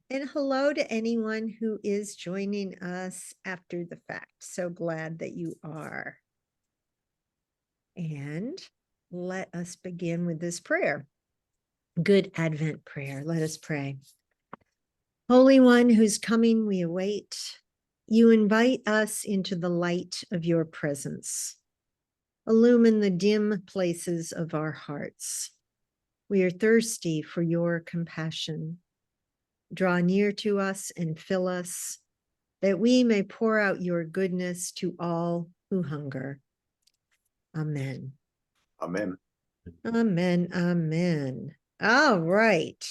And hello to anyone who is joining us after the fact. So glad that you are. And let us begin with this prayer. Good Advent prayer. Let us pray. Holy One whose coming we await, you invite us into the light of your presence. Illumine the dim places of our hearts. We are thirsty for your compassion. Draw near to us and fill us, that we may pour out your goodness to all who hunger. Amen. Amen. Amen. Amen. All right.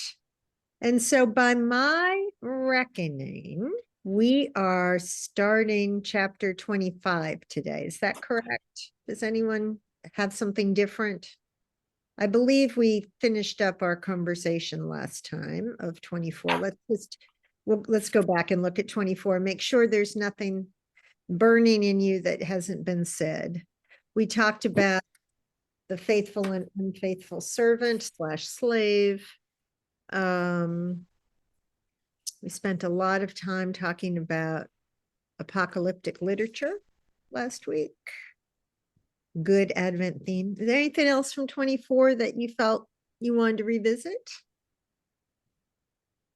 And so by my reckoning, we are starting chapter 25 today. Is that correct? Does anyone have something different? I believe we finished up our conversation last time of 24. Let's go back and look at 24. Make sure there's nothing burning in you that hasn't been said. We talked about the faithful and unfaithful servant / slave. We spent a lot of time talking about apocalyptic literature last week. Good Advent theme. Is there anything else from 24 that you felt you wanted to revisit?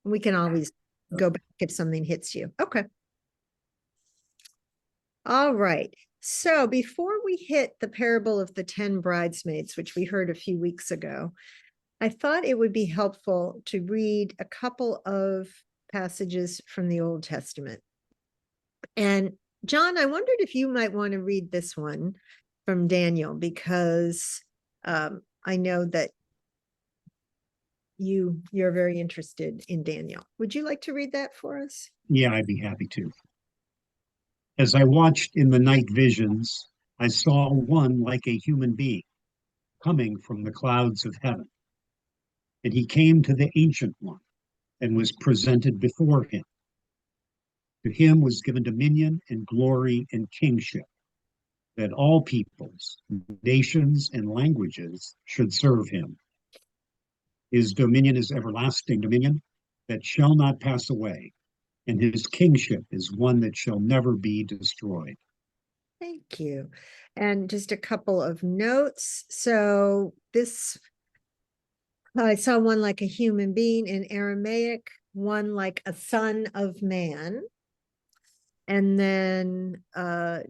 We can always go back if something hits you. Okay. All right. So before we hit the parable of the 10 bridesmaids, which we heard a few weeks ago, I thought it would be helpful to read a couple of passages from the Old Testament. And John, I wondered if you might want to read this one from Daniel, because I know that you're very interested in Daniel. Would you like to read that for us? Yeah, I'd be happy to. As I watched in the night visions, I saw one like a human being coming from the clouds of heaven. And he came to the Ancient One and was presented before him. To him was given dominion and glory and kingship, that all peoples, nations, and languages should serve him. His dominion is everlasting dominion that shall not pass away, and his kingship is one that shall never be destroyed. Thank you. And just a couple of notes. So this, I saw one like a human being in Aramaic, one like a son of man. And then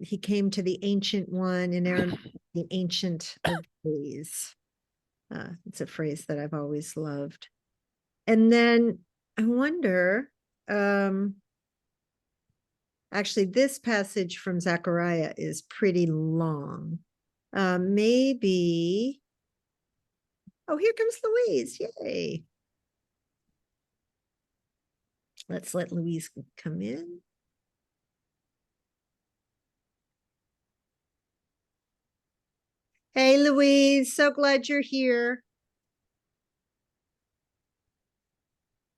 he came to the Ancient One in Aramaic, the Ancient of Days. It's a phrase that I've always loved. And then I wonder, actually, this passage from Zechariah is pretty long. Maybe, oh, here comes Louise, yay. Let's let Louise come in. Hey, Louise, so glad you're here.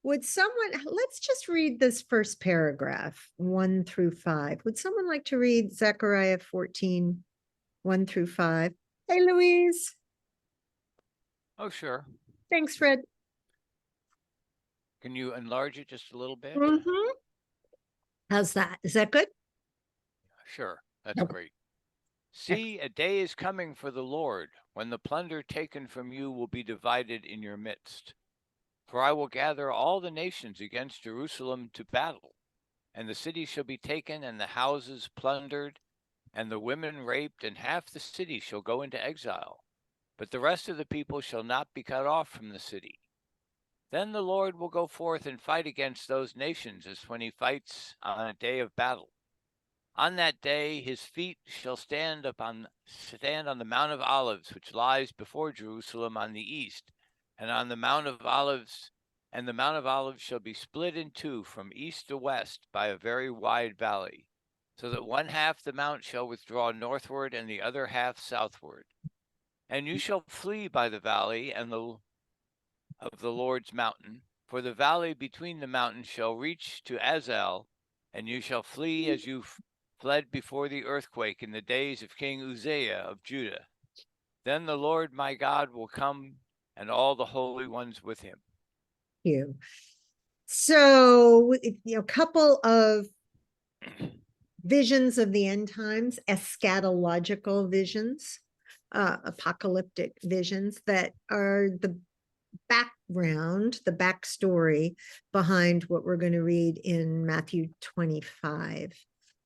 Would someone, let's just read this first paragraph, 1 through 5. Would someone like to read Zechariah 14, 1 through 5? Hey, Louise. Oh, sure. Thanks, Fred. Can you enlarge it just a little bit? Mm-hmm. How's that? Is that good? Sure, that's Okay. great. See, a day is coming for the Lord, when the plunder taken from you will be divided in your midst. For I will gather all the nations against Jerusalem to battle, and the city shall be taken, and the houses plundered, and the women raped, and half the city shall go into exile. But the rest of the people shall not be cut off from the city. Then the Lord will go forth and fight against those nations as when he fights on a day of battle. On that day his feet shall stand on the Mount of Olives, which lies before Jerusalem on the east, and on the Mount of Olives, and the Mount of Olives shall be split in two from east to west by a very wide valley, so that one half the mount shall withdraw northward and the other half southward. And you shall flee by the valley and of the Lord's mountain, for the valley between the mountains shall reach to Azal, and you shall flee as you fled before the earthquake in the days of King Uzziah of Judah. Then the Lord my God will come, and all the holy ones with him. You. So, couple of visions of the end times, eschatological visions, apocalyptic visions that are the background, the backstory behind what we're going to read in Matthew 25.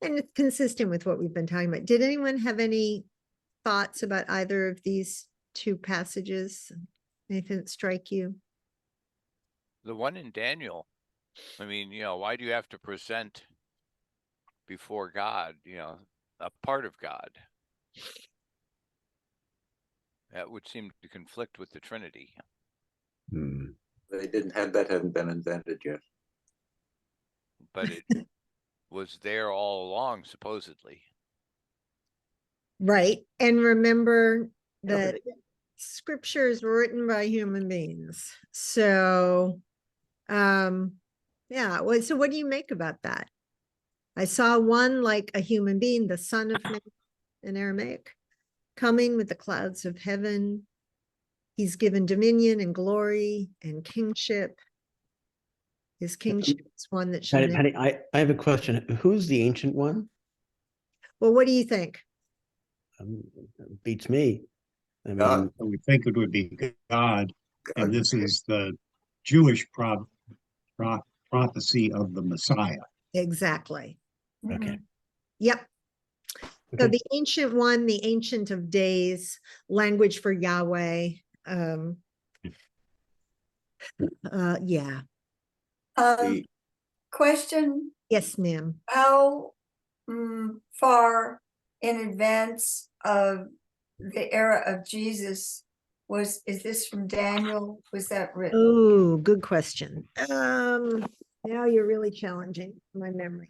And it's consistent with what we've been talking about. Did anyone have any thoughts about either of these two passages? Anything that strike you? The one in Daniel, I mean, why do you have to present before God, a part of God? That would seem to conflict with the Trinity. They didn't have that, hadn't been invented yet. But it was there all along, supposedly. Right. And remember that scripture is written by human beings. So, yeah. So what do you make about that? I saw one like a human being, the Son of Man in Aramaic, coming with the clouds of heaven. He's given dominion and glory and kingship. His kingship is one that shall Patty, I have a question. Who's the ancient one? Well, what do you think? Beats me. I mean, God. I would think it would be God, and this is the Jewish prophecy of the Messiah. Exactly. okay. Yep. So Okay. the ancient one, the ancient of days, language for Yahweh. Yeah. The- Question, Yes, ma'am. how far in advance of the era of Jesus is this from Daniel? Was that written? Oh, good question. Now you're really challenging my memory.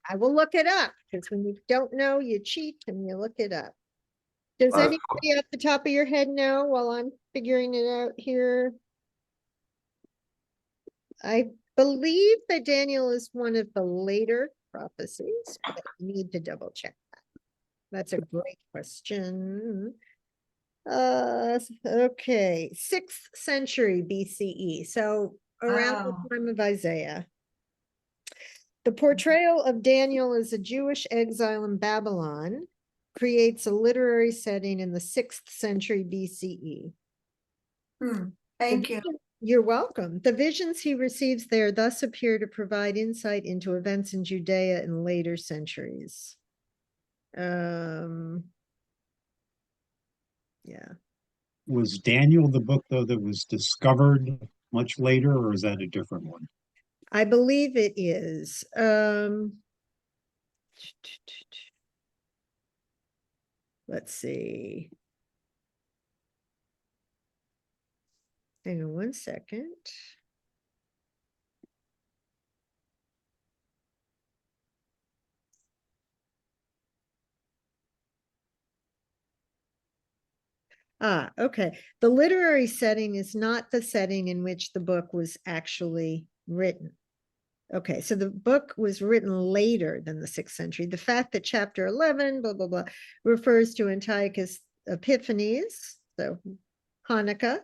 I will look it up because when you don't know, you cheat and you look it up. Does anybody off the top of your head know while I'm figuring it out here? I believe that Daniel is one of the later prophecies, but I need to double check that. That's a great question. Okay, 6th century BCE. So around the time of Isaiah. The portrayal of Daniel as a Jewish exile in Babylon creates a literary setting in the 6th century BCE. Thank you. You're welcome. The visions he receives there thus appear to provide insight into events in Judea in later centuries. Yeah. Was Daniel the book, though, that was discovered much later, or is that a different one? I believe it is. Let's see. Hang on one second. Okay. The literary setting is not the setting in which the book was actually written. Okay, so the book was written later than the 6th century. The fact that chapter 11, blah, blah, blah, refers to Antiochus Epiphanes, so Hanukkah,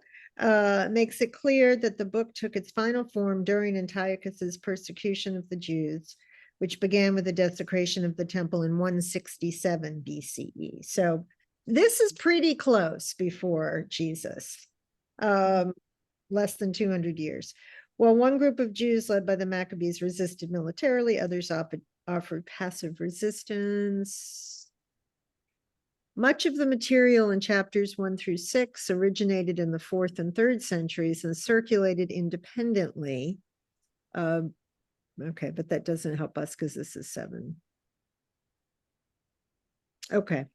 makes it clear that the book took its final form during Antiochus's persecution of the Jews, which began with the desecration of the temple in 167 BCE. So this is pretty close before Jesus, less than 200 years. While one group of Jews led by the Maccabees resisted militarily, others offered passive resistance. Much of the material in chapters 1 through 6 originated in the 4th and 3rd centuries and circulated independently. Okay, but that doesn't help us because this is 7. Okay.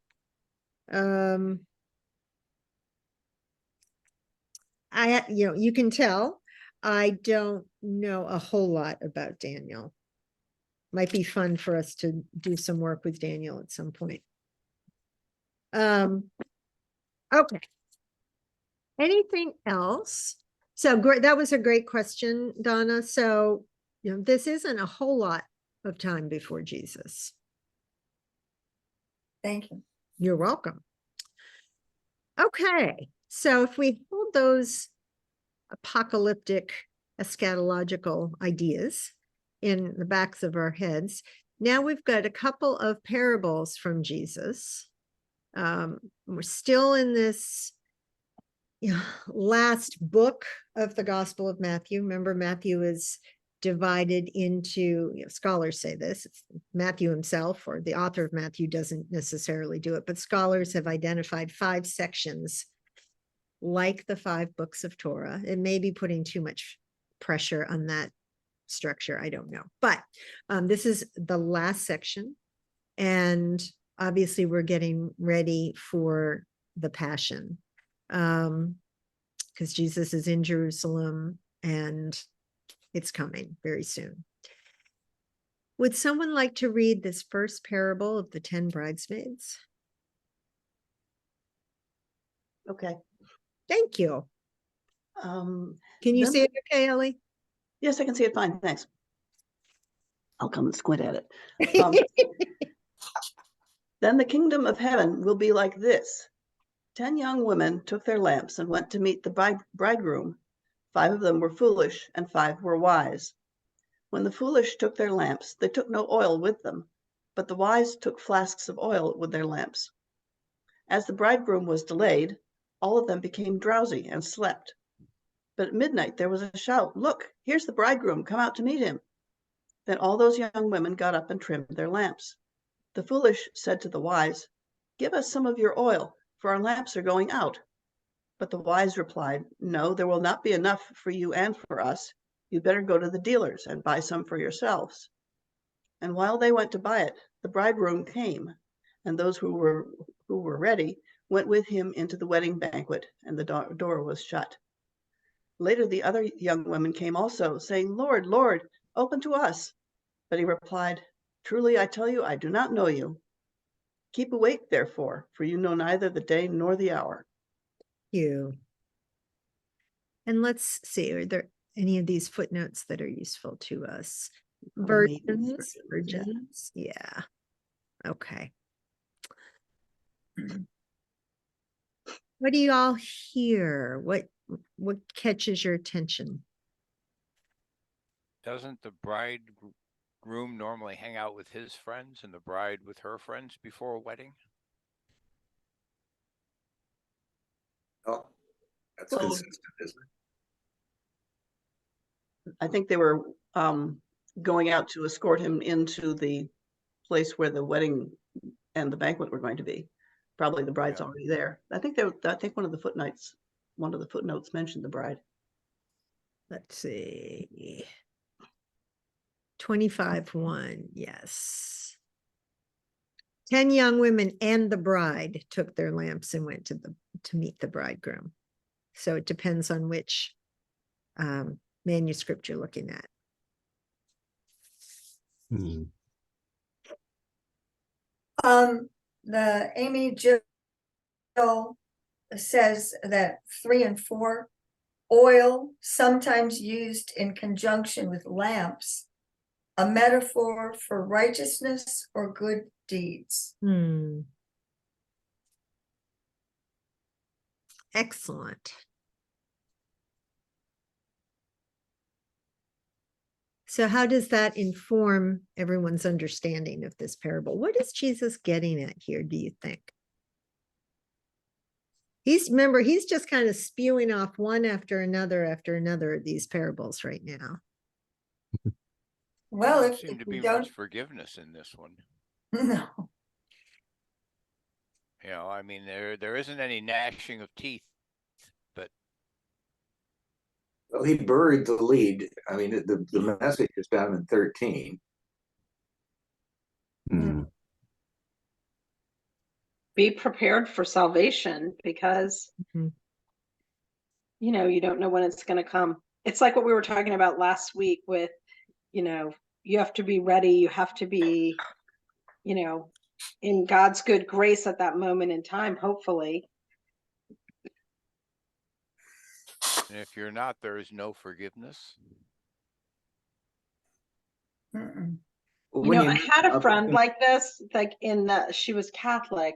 You can tell I don't know a whole lot about Daniel. Might be fun for us to do some work with Daniel at some point. Okay. Anything else? So great. That was a great question, Donna. So, this isn't a whole lot of time before Jesus. Thank you. You're welcome. Okay. So if we hold those apocalyptic eschatological ideas in the backs of our heads. Now we've got a couple of parables from Jesus. We're still in this last book of the Gospel of Matthew. Remember, Matthew is divided into, scholars say this, it's Matthew himself or the author of Matthew doesn't necessarily do it, but scholars have identified 5 sections like the 5 books of Torah. It may be putting too much pressure on that structure, I don't know. But this is the last section. And obviously we're getting ready for the Passion. Because Jesus is in Jerusalem and it's coming very soon. Would someone like to read this first parable of the 10 bridesmaids? Okay. Thank you. Um, Can you then- see it okay, Ellie? yes, I can see it fine. Thanks. I'll come and squint at it. Um, Then the kingdom of heaven will be like this. 10 young women took their lamps and went to meet the bridegroom. 5 of them were foolish and 5 were wise. When the foolish took their lamps, they took no oil with them, but the wise took flasks of oil with their lamps. As the bridegroom was delayed, all of them became drowsy and slept. But at midnight there was a shout, "Look, here's the bridegroom, come out to meet him." Then all those young women got up and trimmed their lamps. The foolish said to the wise, "Give us some of your oil, for our lamps are going out." But the wise replied, "No, there will not be enough for you and for us. You'd better go to the dealers and buy some for yourselves." And while they went to buy it, the bridegroom came, and those who were ready went with him into the wedding banquet, and the door was shut. Later the other young women came also, saying, "Lord, Lord, open to us." But he replied, "Truly I tell you, I do not know you. Keep awake, therefore, for you know neither the day nor the hour." You. And let's see, are there any of these footnotes that are useful to us? Virgins, yeah. Okay. What do you all hear? What catches your attention? Doesn't the bridegroom normally hang out with his friends and the bride with her friends before a wedding? Oh, that's Well, consistent, isn't it? I think they were going out to escort him into the place where the wedding and the banquet were going to be. Probably the bride's Yeah. already there. I think one of the footnotes mentioned the bride. Let's see. 25:1, yes. 10 young women and the bride took their lamps and went to meet the bridegroom. So it depends on which manuscript you're looking at. Hmm. The Amy Jill says that 3 and 4, oil sometimes used in conjunction with lamps, a metaphor for righteousness or good deeds. Excellent. So how does that inform everyone's understanding of this parable? What is Jesus getting at here, do you think? Remember, he's just kind of spewing off one after another of these parables right now. Well, There if seemed to you be don't, much forgiveness in this one. no, You know, I mean, there isn't any gnashing of teeth, but Well, he buried the lead. I mean, the message is down in 13. Hmm. Be prepared for salvation because, Mhm. you know, you don't know when it's going to come. It's like what we were talking about last week with, you know, you have to be ready. You have to be, you know, in God's good grace at that moment in time, hopefully. and if you're not, there is no forgiveness. mm-mm. Well, You when know, you I mention had a other friend things- like this, like she was Catholic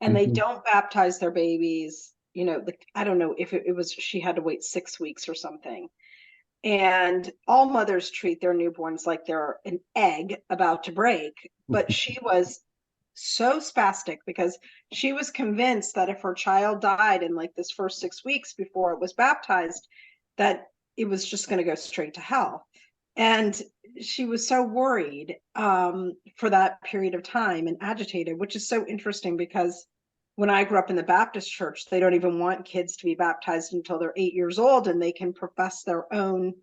and they Mhm. don't baptize their babies. You know, I don't know if it was, she had to wait 6 weeks or something. And all mothers treat their newborns like they're an egg about to break. But she was so spastic because she was convinced that if her child died in like this first 6 weeks before it was baptized, that it was just going to go straight to hell. And she was so worried for that period of time and agitated, which is so interesting because when I grew up in the Baptist church, they don't even want kids to be baptized until they're 8 years old and they can profess their own.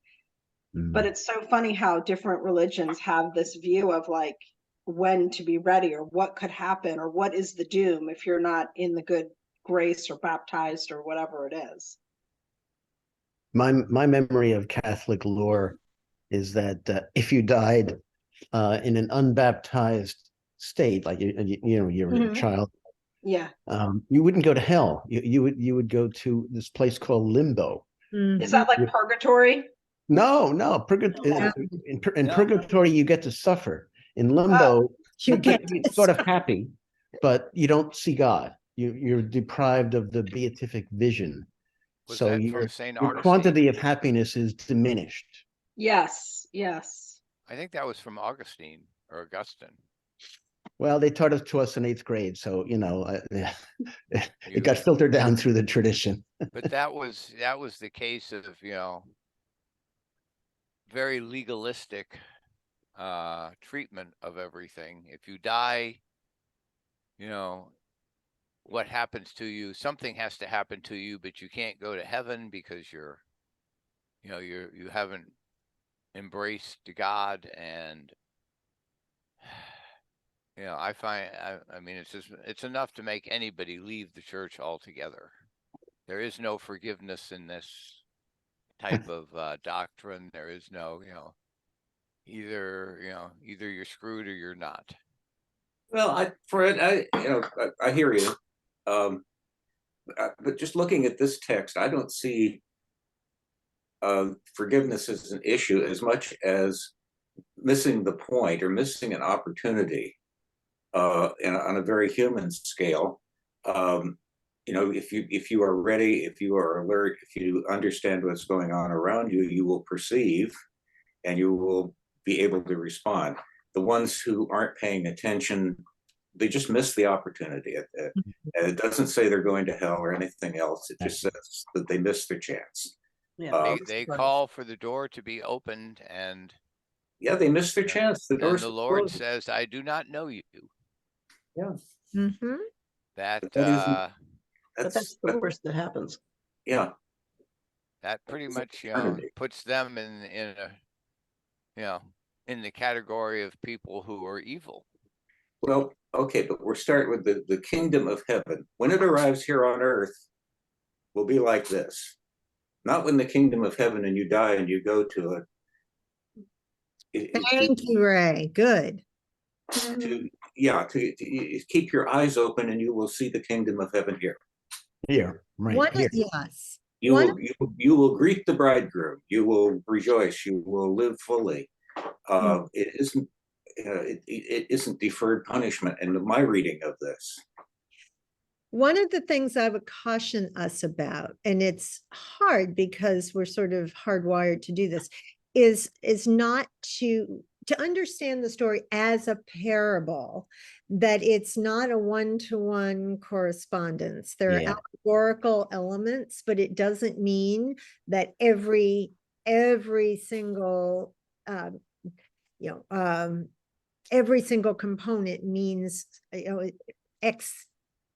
But it's so funny how different religions have this view of like when to be ready or what could happen or what is the doom if you're not in the good grace or baptized or whatever it is. My memory of Catholic lore is that if you died in an unbaptized state, like you're a child, Yeah. you wouldn't go to hell. You would go to this place called limbo. Is that like purgatory? No. In purgatory, you get to suffer. In limbo, you get to be sort of happy, but you don't see God. You're deprived of the beatific vision. Was So that your from St. your Augustine? quantity of happiness is diminished. Yes. I think that was from Augustine or Augustine. Well, they taught it to us in 8th grade, so it got filtered down through the tradition. But that was the case of, very legalistic treatment of everything. If you die, what happens to you? Something has to happen to you, but you can't go to heaven because you haven't embraced God. And I find, I mean, it's enough to make anybody leave the church altogether. There is no forgiveness in this type of doctrine. There is no, either you're screwed or you're not. Well, Fred, I hear you. But just looking at this text, I don't see forgiveness as an issue as much as missing the point or missing an opportunity on a very human scale. If you are ready, if you are alert, if you understand what's going on around you, you will perceive and you will be able to respond. The ones who aren't paying attention, they just miss the opportunity. It doesn't say they're going to hell or anything else. It just says that they missed their chance. Yeah. They call for the door to be opened, and they missed their chance. The door's and the Lord closed. says, "I do not know you." Yeah. Mm-hmm. That's the worst that happens. Yeah. That pretty much eternity. puts them in the category of people who are evil. Well, okay, but we're starting with the kingdom of heaven. When it arrives here on earth, will be like this. Not when the kingdom of heaven and you die and you go to it. Thank you, Ray. Good. To keep your eyes open and you will see the kingdom of heaven here. Here, right here. Yes. You will greet the bridegroom. You will rejoice. You will live fully. It isn't deferred punishment in my reading of this. One of the things I would caution us about, and it's hard because we're sort of hardwired to do this, is not to understand the story as a parable, that it's not a one-to-one correspondence. There are allegorical elements, but it doesn't mean that every single every single component means X.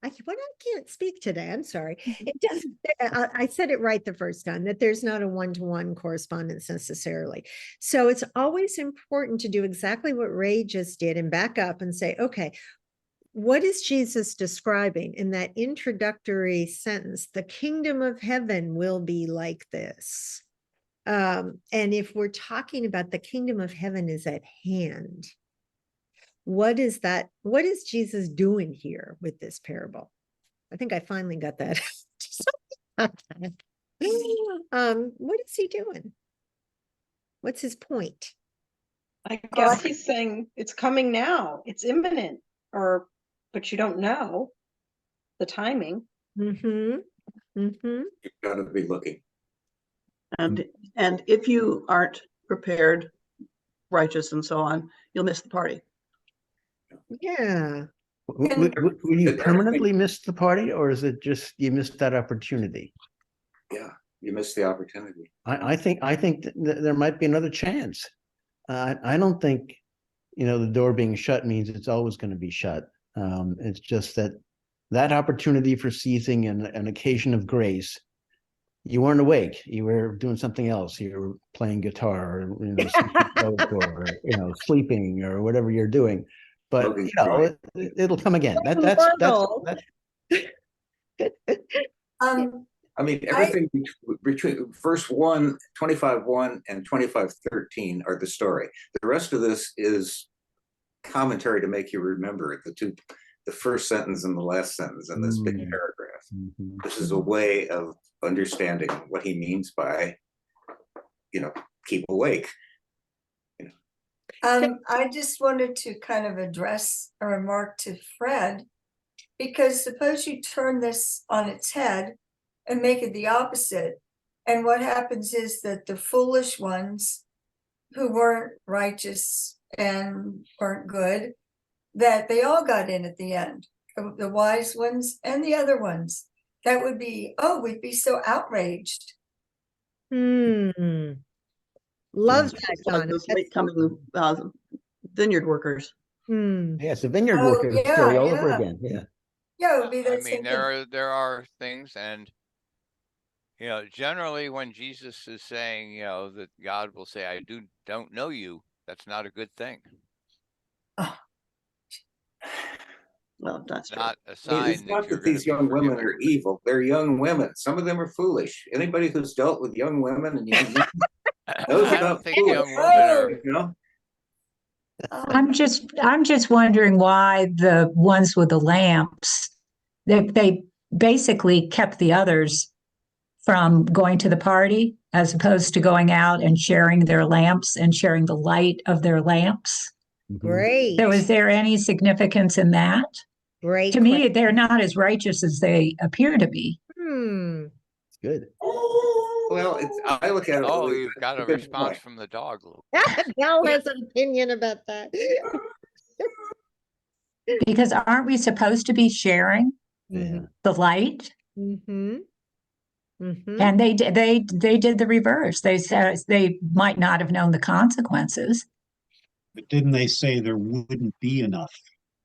I can't speak today. I'm sorry. It doesn't. I said it right the first time, that there's not a one-to-one correspondence necessarily. So it's always important to do exactly what Ray just did and back up and say, okay, what is Jesus describing in that introductory sentence? The kingdom of heaven will be like this. And if we're talking about the kingdom of heaven is at hand, what is that? What is Jesus doing here with this parable? I think I finally got that. What is he doing? What's his point? I guess he's saying it's coming now. It's imminent, but you don't know the timing. Mm-hmm. Mm-hmm. You've got to be looking. And if you aren't prepared, righteous, and so on, you'll miss the party. Yeah. Will you permanently miss the party, or is it just you missed that opportunity? Yeah, you missed the opportunity. I think there might be another chance. I don't think, the door being shut means it's always going to be shut. It's just that opportunity for seizing an occasion of grace, you weren't awake. You were doing something else. You were playing guitar, or sleeping, or whatever you're doing. But it'll come again. That's I mean, everything between verse 1, 25:1 and 25:13 are the story. The rest of this is commentary to make you remember the first sentence and the last sentence in this big paragraph. This is a way of understanding what he means by, keep awake. I just wanted to kind of address a remark to Fred, because suppose you turn this on its head and make it the opposite. And what happens is that the foolish ones who weren't righteous and weren't good, that they all got in at the end, the wise ones and the other ones. That would be, we'd be so outraged. Love It's that, like Donna. those late coming vineyard workers. Yeah, it's a vineyard worker story all over again. Yeah. Yeah, it would be that I mean, same thing. there are things, and generally when Jesus is saying, that God will say, "I don't know you," that's not a good thing. Well, that's true. Not a It's sign not that you're that going to these be young women forgiven. are evil. They're young women. Some of them are foolish. Anybody who's dealt with young women and young men knows I about don't think foolish. young women are. I'm just wondering why the ones with the lamps, they basically kept the others from going to the party as opposed to going out and sharing their lamps and sharing the light of their lamps. Great. So is there any significance in that? Great. To me, they're not as righteous as they appear to be. It's good. Well, I look at it. Oh, you've got a response from the dog. Val has an opinion about that. Because aren't we supposed to be sharing Yeah. the light? And they did the reverse. They said they might not have known the consequences. But didn't they say there wouldn't be enough?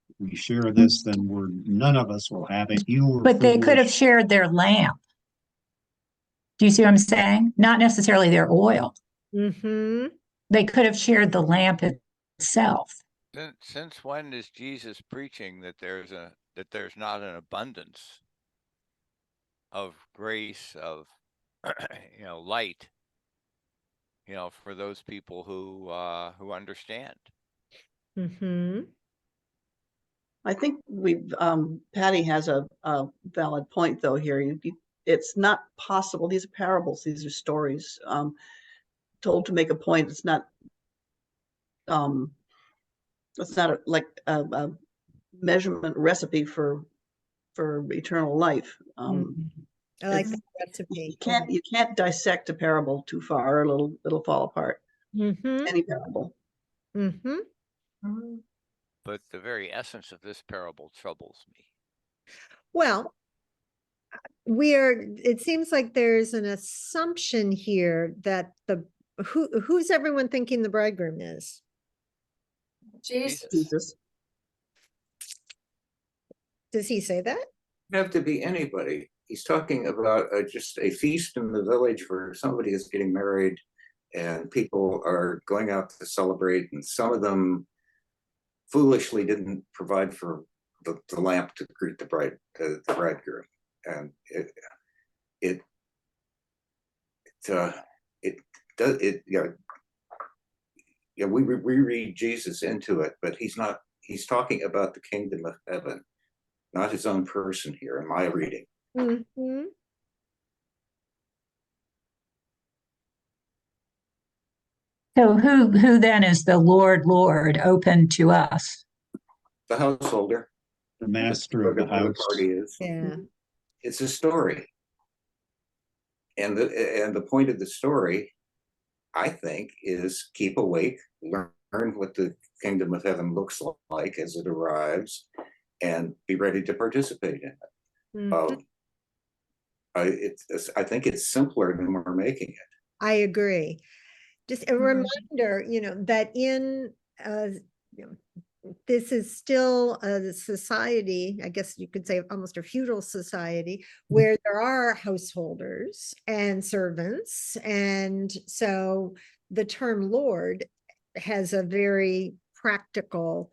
If we share this, then none of us will have it. But they could have shared their lamp. Do you see what I'm saying? Not necessarily their oil. They could have shared the lamp itself. Since when is Jesus preaching that there's not an abundance of grace, of light, for those people who understand? I think Patty has a valid point though here. It's not possible. These are parables. These are stories told to make a point. It's not like a measurement recipe for eternal life. I like the recipe. You can't dissect a parable too far, or it'll fall apart. Any parable. But the very essence of this parable troubles me. Well, it seems like there's an assumption here that who's everyone thinking the bridegroom is? Jesus. Does he say that? It'd have to be anybody. He's talking about just a feast in the village where somebody is getting married and people are going out to celebrate, and some of them foolishly didn't provide for the lamp to greet the bridegroom, and we read Jesus into it, but he's talking about the kingdom of heaven, not his own person here in my reading. So who then is the Lord open to us? The householder, the master of the house. Party is. Yeah. It's a story. And the point of the story, I think, is keep awake, learn what the kingdom of heaven looks like as it arrives, and be ready to participate in it. Mhm. I think it's simpler than we're making it. I agree. Just a reminder, that in, you know, this is still a society, I guess you could say almost a feudal society, where there are householders and servants. And so the term Lord has a very practical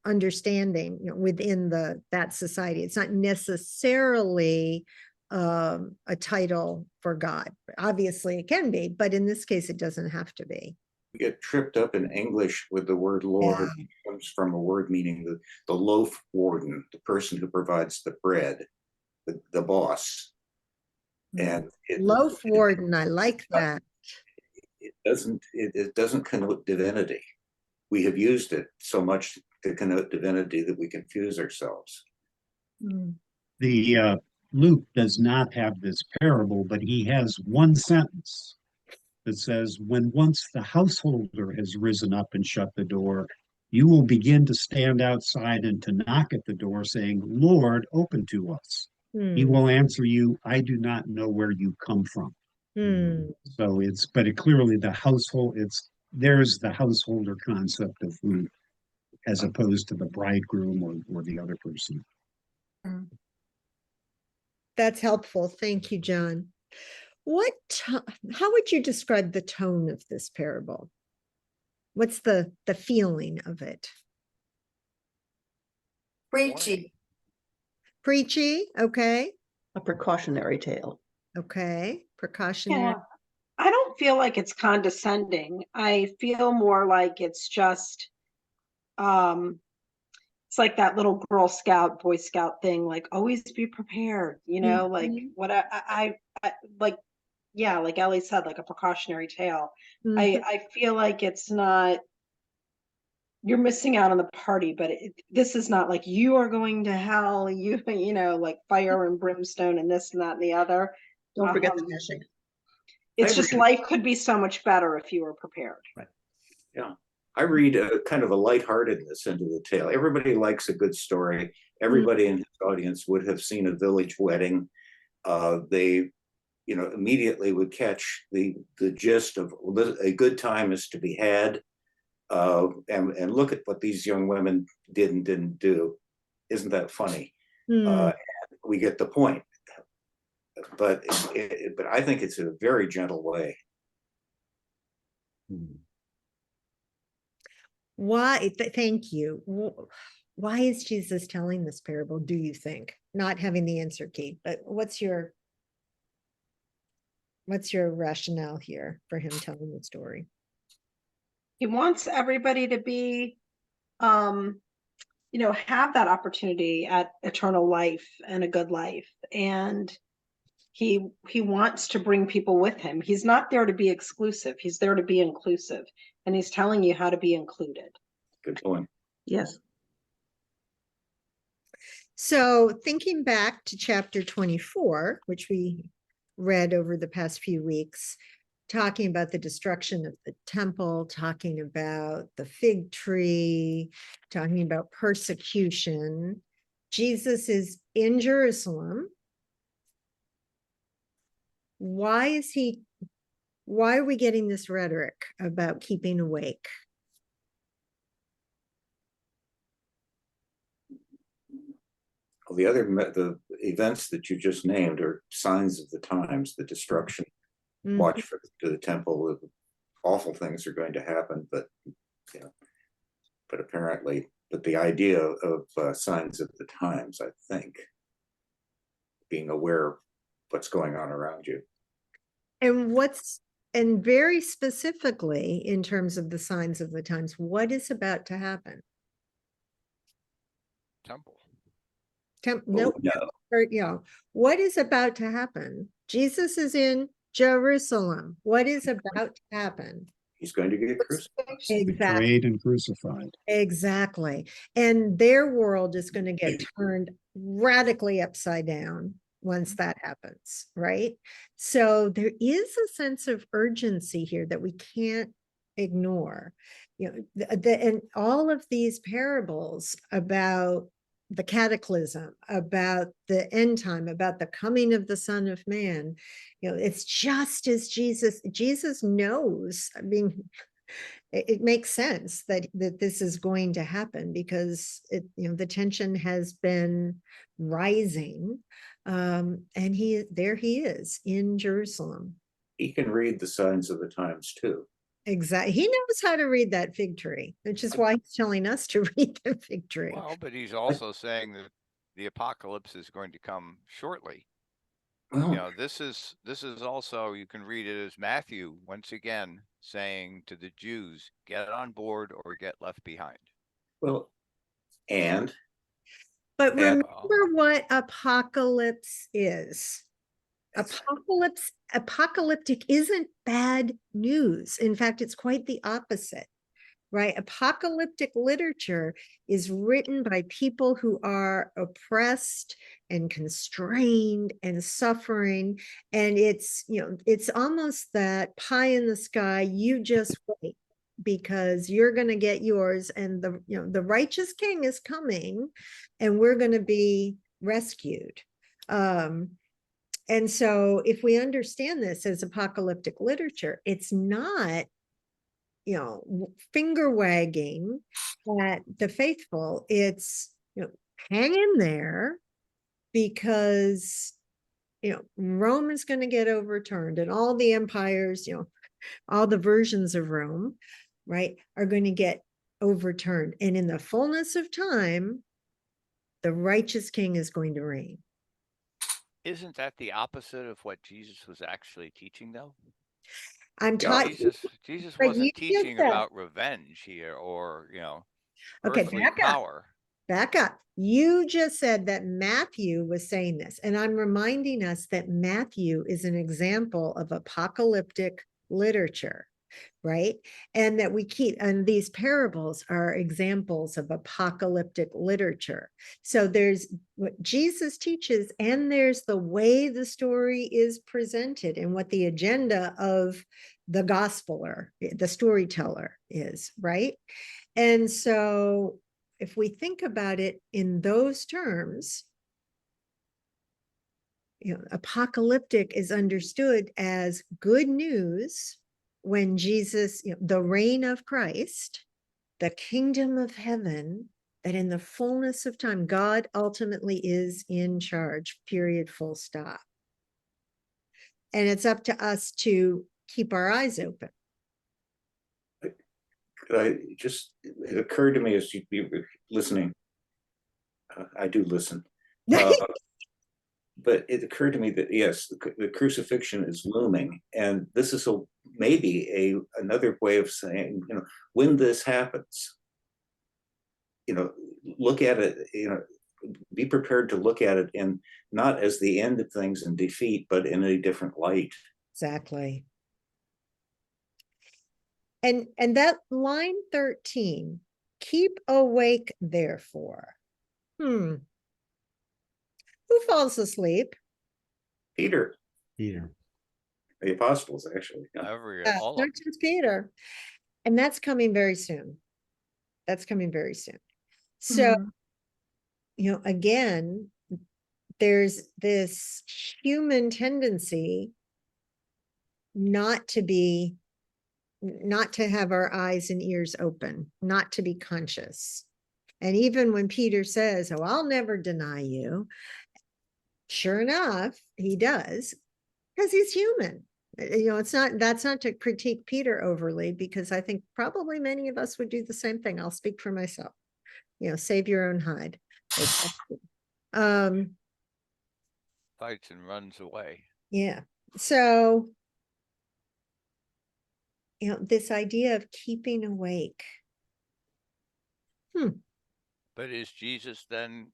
understanding, within that society. It's not necessarily a title for God. Obviously, it can be, but in this case, it doesn't have to be. We get tripped up in English with the word Lord. Yeah. It comes from a word meaning the loaf warden, the person who provides the bread, the boss. And Loaf warden, I like that. it doesn't connote divinity. We have used it so much to connote divinity that we confuse ourselves. The Luke does not have this parable, but he has one sentence that says, when once the householder has risen up and shut the door, you will begin to stand outside and to knock at the door, saying, Lord, open to us. He will answer you, I do not know where you come from. So clearly the household, there's the householder concept of food as opposed to the bridegroom or the other person. That's helpful. Thank you, John. How would you describe the tone of this parable? What's the feeling of it? Preachy. Preachy, okay. A precautionary tale. Okay, precautionary. Yeah. I don't feel like it's condescending. I feel more like it's just it's like that little Girl Scout, Boy Scout thing, like always be prepared, like what I like, yeah, like Ellie said, like a precautionary tale. I feel like it's not, you're missing out on the party, but this is not like you are going to hell, like fire and brimstone and this and that and the other. Don't forget the fishing. It's just life could be so much better if you were prepared. Right. Yeah. I read a kind of a lightheartedness into the tale. Everybody likes a good story. Everybody in his audience would have seen a village wedding. They, immediately would catch the gist of a good time is to be had. And look at what these young women did and didn't do. Isn't that funny? We get the point. But I think it's a very gentle way. Why? Thank you. Why is Jesus telling this parable, do you think? Not having the answer key, but what's your rationale here for him telling the story? He wants everybody to be, have that opportunity at eternal life and a good life. And he wants to bring people with him. He's not there to be exclusive. He's there to be inclusive. And he's telling you how to be included. Good point. Yes. So thinking back to chapter 24, which we read over the past few weeks, talking about the destruction of the temple, talking about the fig tree, talking about persecution. Jesus is in Jerusalem. Why are we getting this rhetoric about keeping awake? Well, the events that you just named are signs of the times, the destruction. Watch for the temple. Awful things are going to happen, but apparently, the idea of signs of the times, I think, being aware of what's going on around you. And very specifically, in terms of the signs of the times, what is about to happen? Temple. No. What is about to happen? Jesus is in Jerusalem. What is about to happen? He's going to get crucified. Exactly. Betrayed and crucified. Exactly. And their world is going to get turned radically upside down. once that happens, right? So there is a sense of urgency here that we can't ignore. And all of these parables about the cataclysm, about the end time, about the coming of the Son of Man, it's just as Jesus knows. I mean, it makes sense that this is going to happen because the tension has been rising, and there he is in Jerusalem. He can read the signs of the times too. Exactly. He knows how to read that fig tree, which is why he's telling us to read the fig tree. Well, but he's also saying that the apocalypse is going to come shortly. Well, this is also, you can read it as Matthew once again saying to the Jews, get on board or get left behind. Well, but remember what apocalypse is. Apocalyptic isn't bad news. In fact, it's quite the opposite, right? Apocalyptic literature is written by people who are oppressed and constrained and suffering. And it's almost that pie in the sky, you just wait, because you're going to get yours, and the righteous king is coming, and we're going to be rescued. And so if we understand this as apocalyptic literature, it's not, finger wagging at the faithful. It's, hang in there, because, Rome is going to get overturned, and all the empires, all the versions of Rome, right, are going to get overturned. And in the fullness of time, the righteous king is going to reign. Isn't that the opposite of what Jesus was actually teaching, though? I'm talking. Jesus wasn't teaching about revenge here, or earthly power. Back up. You just said that Matthew was saying this, and I'm reminding us that Matthew is an example of apocalyptic literature, right? And that and these parables are examples of apocalyptic literature. So there's what Jesus teaches, and there's the way the story is presented, and what the agenda of the gospeler, the storyteller, is, right? And so if we think about it in those terms, apocalyptic is understood as good news when Jesus, the reign of Christ, the kingdom of heaven, that in the fullness of time, God ultimately is in charge, period, full stop. And it's up to us to keep our eyes open. It occurred to me as you were listening. I do listen. But it occurred to me that, yes, the crucifixion is looming. And this is maybe another way of saying, when this happens, look at it, be prepared to look at it in not as the end of things and defeat, but in a different light. Exactly. And that line 13, keep awake, therefore. Who falls asleep? Peter. Peter. The apostles, actually. Not just Peter. And that's coming very soon. So, again, there's this human tendency not to have our eyes and ears open, not to be conscious. And even when Peter says, "Oh, I'll never deny you," sure enough, he does, because he's human. That's not to critique Peter overly, because I think probably many of us would do the same thing. I'll speak for myself. Save your own hide. Fights and runs away. Yeah. So, this idea of keeping awake. But is Jesus then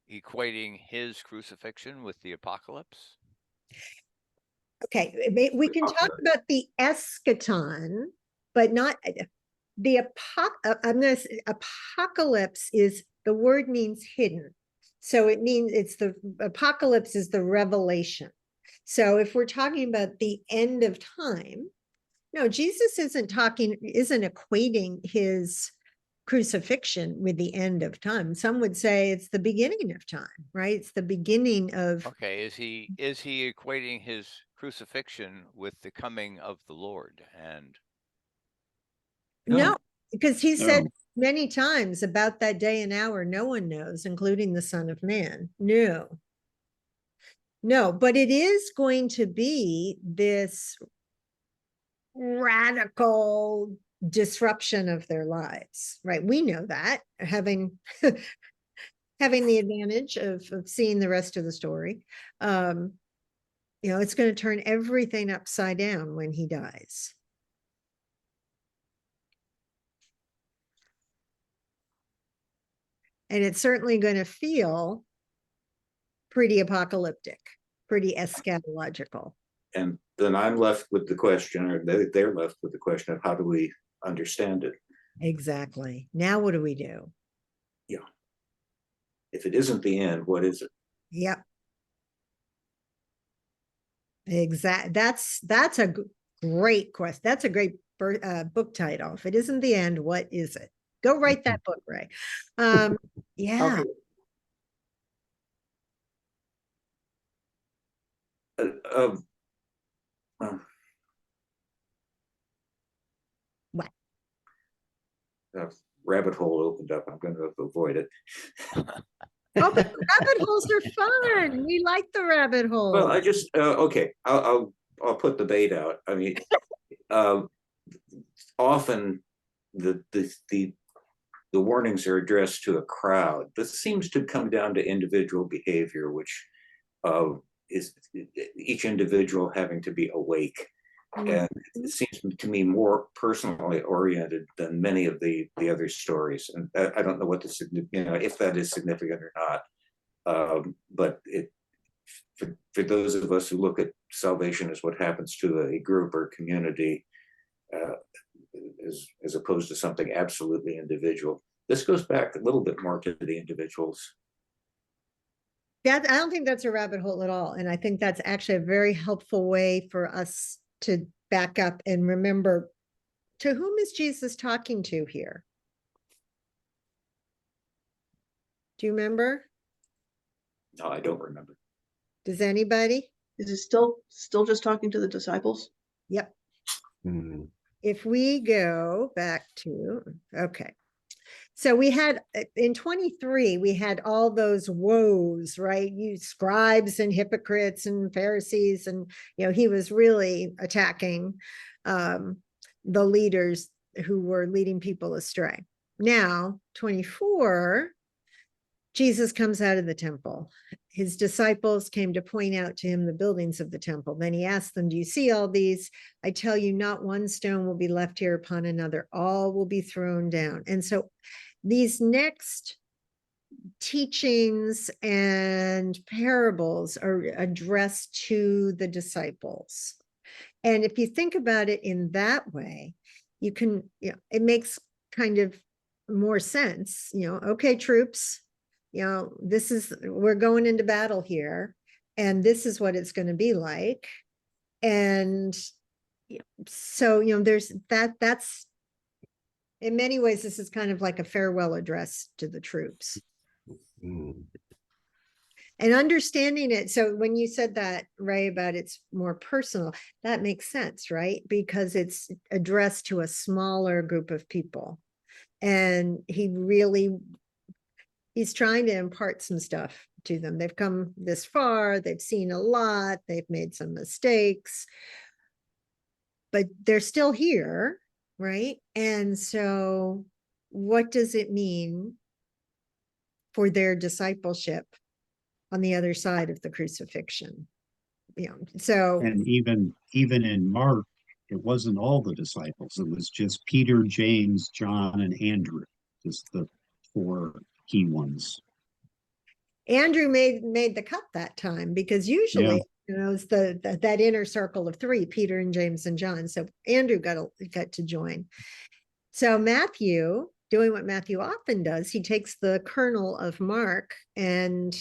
equating his crucifixion with the apocalypse? Okay, we can talk about the eschaton, but not the apocalypse. Is the word means hidden. So it means it's the apocalypse is the revelation. So if we're talking about the end of time, no, Jesus isn't equating his crucifixion with the end of time. Some would say it's the beginning of time, right? It's the beginning of. Okay, is he equating his crucifixion with the coming of the Lord? And No, because he said No. many times about that day and hour, no one knows, including the Son of Man. No. No, but it is going to be this radical disruption of their lives, right? We know that, having having the advantage of seeing the rest of the story. It's going to turn everything upside down when he dies. And it's certainly going to feel pretty apocalyptic, pretty eschatological. And then I'm left with the question, or they're left with the question of how do we understand it? Exactly. Now what do we do? Yeah. If it isn't the end, what is it? Yep. That's a great question. That's a great book title. If it isn't the end, what is it? Go write that book, Ray. Yeah. Okay. What? A rabbit hole opened up. I'm going to avoid it. Oh, but rabbit holes are fun. We like the rabbit hole. Well, I just okay. I'll put the bait out. I mean, often the warnings are addressed to a crowd. This seems to come down to individual behavior, which is each individual having to be awake. And it seems to me more personally oriented than many of the other stories. And I don't know what if that is significant or not. But for those of us who look at salvation as what happens to a group or community, as opposed to something absolutely individual, this goes back a little bit more to the individuals. I don't think that's a rabbit hole at all. And I think that's actually a very helpful way for us to back up and remember, to whom is Jesus talking to here? Do you remember? No, I don't remember. Does anybody? Is it still just talking to the disciples? Yep. Hmm. If we go back to, okay. So we had in 23, we had all those woes, right? You scribes and hypocrites and Pharisees, and he was really attacking the leaders who were leading people astray. Now, 24, Jesus comes out of the temple. His disciples came to point out to him the buildings of the temple. Then he asked them, do you see all these? I tell you, not one stone will be left here upon another. All will be thrown down. And so these next teachings and parables are addressed to the disciples. And if you think about it in that way, you can, it makes kind of more sense, okay, troops, we're going into battle here, and this is what it's going to be like. And so, there's that's in many ways, this is kind of like a farewell address to the troops. Mm. And understanding it. So when you said that, Ray, about it's more personal, that makes sense, right? Because it's addressed to a smaller group of people. And he's trying to impart some stuff to them. They've come this far, they've seen a lot, they've made some mistakes, but they're still here, right? And so what does it mean for their discipleship on the other side of the crucifixion? So And even in Mark, it wasn't all the disciples. It was just Peter, James, John, and Andrew, just the four key ones. Andrew made the cut that time, because usually it's that inner circle of three, Peter and James and John. So Andrew got to join. So Matthew doing what Matthew often does. He takes the kernel of Mark and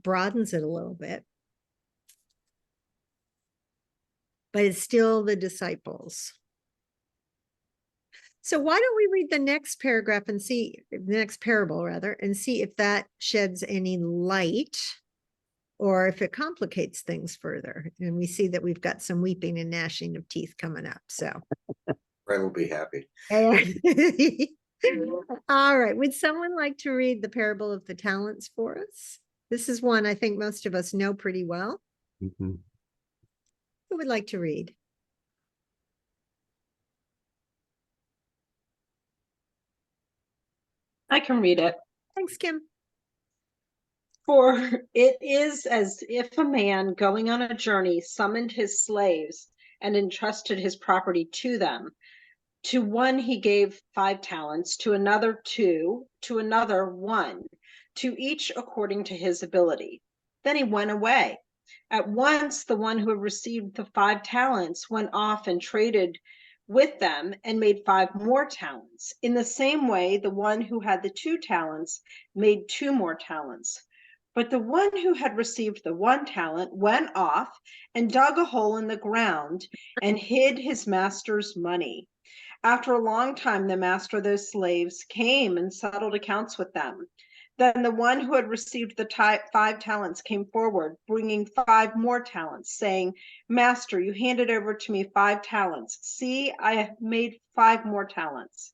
broadens it a little bit. But it's still the disciples. So why don't we read the next paragraph and see, the next parable rather, and see if that sheds any light or if it complicates things further. And we see that we've got some weeping and gnashing of teeth coming up. So Fred will be happy. All right. Would someone like to read the parable of the talents for us? This is one I think most of us know pretty well. Mm-hmm. Who would like to read? I can read it. Thanks, Kim. For it is as if a man going on a journey summoned his slaves and entrusted his property to them. To one he gave 5 talents, to another 2, to another 1, to each according to his ability. Then he went away. At once the one who had received the 5 talents went off and traded with them and made 5 more talents. In the same way, the one who had the 2 talents made 2 more talents. But the one who had received the 1 talent went off and dug a hole in the ground and hid his master's money. After a long time, the master of those slaves came and settled accounts with them. Then the one who had received the 5 talents came forward, bringing 5 more talents, saying, Master, you handed over to me 5 talents. See, I have made 5 more talents.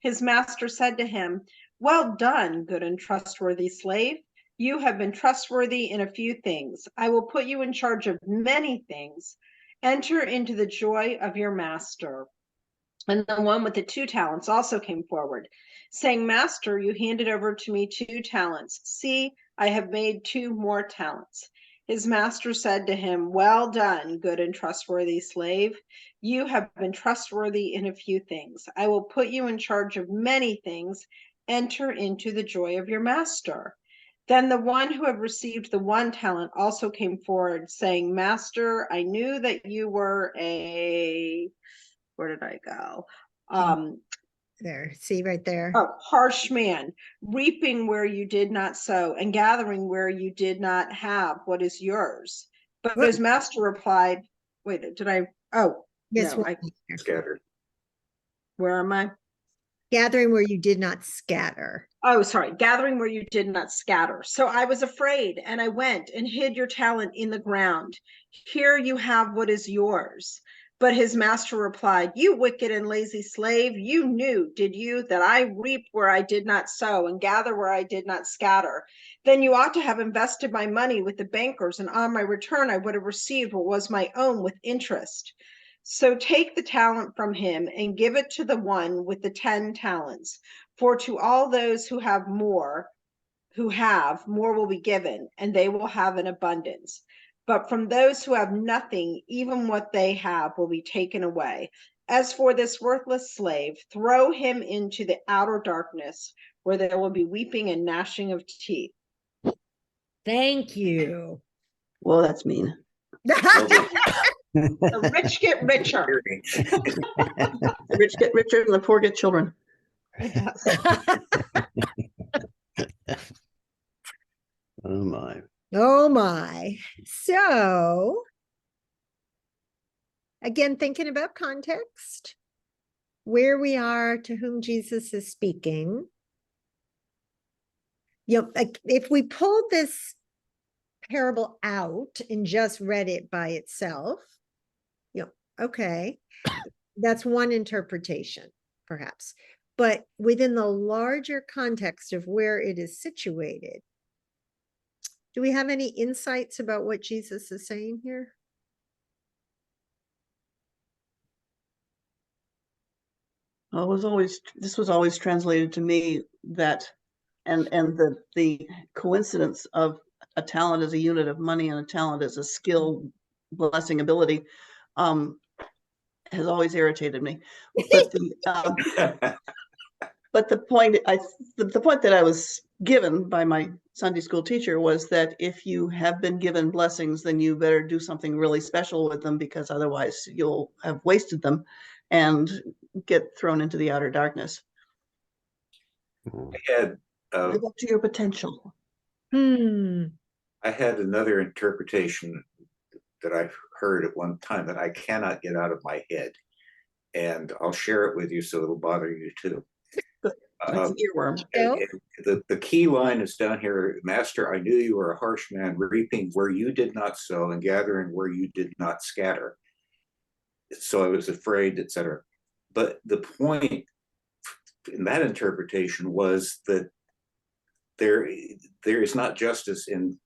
His master said to him, Well done, good and trustworthy slave. You have been trustworthy in a few things. I will put you in charge of many things. Enter into the joy of your master. And the one with the 2 talents also came forward, saying, Master, you handed over to me 2 talents. See, I have made 2 more talents. His master said to him, Well done, good and trustworthy slave. You have been trustworthy in a few things. I will put you in charge of many things. Enter into the joy of your master. Then the one who had received the 1 talent also came forward, saying, Master, I knew that you were where did I go? There, see right there. Oh, harsh man, reaping where you did not sow and gathering where you did not have what is yours. But his master replied, wait, did I? Oh, yes, no, Scattered. Where am I? Gathering where you did not scatter. Oh, sorry, gathering where you did not scatter. So I was afraid, and I went and hid your talent in the ground. Here you have what is yours. But his master replied, You wicked and lazy slave, you knew, did you, that I reap where I did not sow and gather where I did not scatter? Then you ought to have invested my money with the bankers, and on my return I would have received what was my own with interest. So take the talent from him and give it to the one with the 10 talents. For to all those who have more will be given, and they will have an abundance. But from those who have nothing, even what they have will be taken away. As for this worthless slave, throw him into the outer darkness, where there will be weeping and gnashing of teeth. Thank you. Well, that's mean. The rich get richer. The rich get richer and the poor get children. Yes. Oh my. Oh my. So again, thinking about context, where we are, to whom Jesus is speaking. If we pulled this parable out and just read it by itself, okay, that's one interpretation, perhaps. But within the larger context of where it is situated, do we have any insights about what Jesus is saying here? Well, this was always translated to me that, and the coincidence of a talent as a unit of money and a talent as a skill, blessing, ability, has always irritated me. But the point that I was given by my Sunday school teacher was that if you have been given blessings, then you better do something really special with them, because otherwise you'll have wasted them and get thrown into the outer darkness. Mm. I had Live up to your potential. Hmm. I had another interpretation that I've heard at one time that I cannot get out of my head, and I'll share it with you so it'll bother you too. Like an earworm. Go. The key line is down here, Master, I knew you were a harsh man, reaping where you did not sow and gathering where you did not scatter. So I was afraid, etc. But the point in that interpretation was that there is not justice in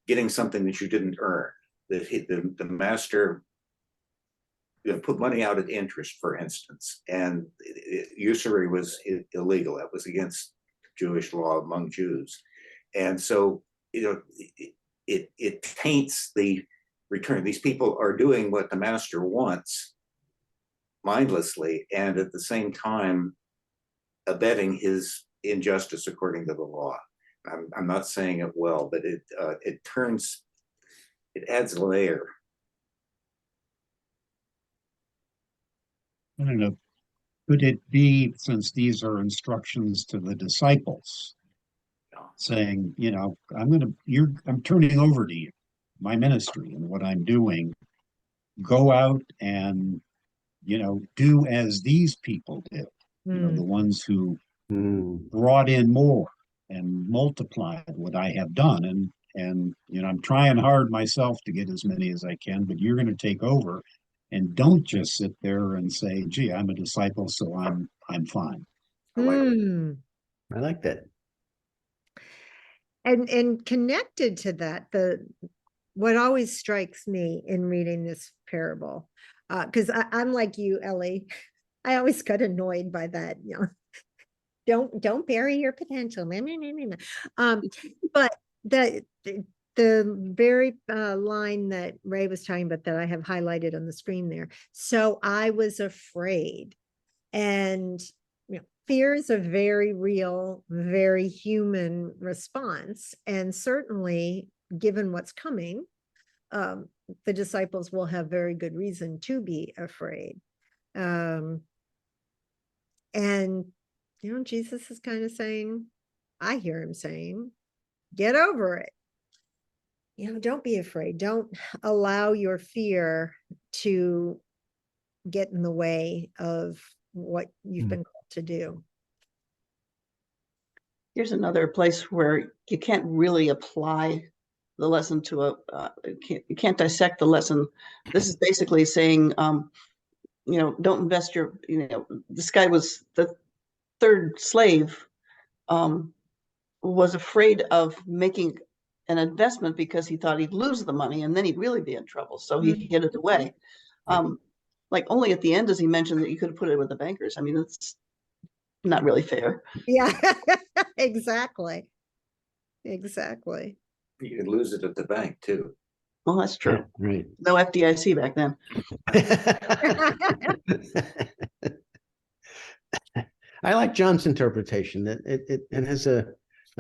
getting something that you didn't earn. That the master put money out at interest, for instance, and usury was illegal. That was against Jewish law among Jews, and so it taints the return. These people are doing what the master wants mindlessly, and at the same time abetting his injustice according to the law. I'm not saying it well, but it adds a layer. I don't know. Could it be, since these are instructions to the disciples, saying, I'm turning over to you my ministry and what I'm doing. Go out and, do as these people did, the ones who brought in more and multiplied what I have done. And I'm trying hard myself to get as many as I can, but you're going to take over. And don't just sit there and say, gee, I'm a disciple, so I'm fine. I like I like that. And connected to that, what always strikes me in reading this parable, because I'm like you, Ellie, I always got annoyed by that. Don't bury your potential. But the very line that Ray was talking about that I have highlighted on the screen there. So I was afraid, and fear is a very real, very human response, and certainly given what's coming, the disciples will have very good reason to be afraid. And Jesus is kind of saying, I hear him saying, get over it. Don't be afraid. Don't allow your fear to get in the way of what you've been called to do. Here's another place where you can't really apply the lesson to you can't dissect the lesson. This is basically saying, don't invest this guy was the third slave, was afraid of making an investment because he thought he'd lose the money and then he'd really be in trouble. So he hid it away. Like only at the end does he mention that you could have put it with the bankers. I mean, it's not really fair. Yeah, exactly. Exactly. You could lose it at the bank too. Well, that's true. Yeah, right. No FDIC back then. I like John's interpretation. That it has a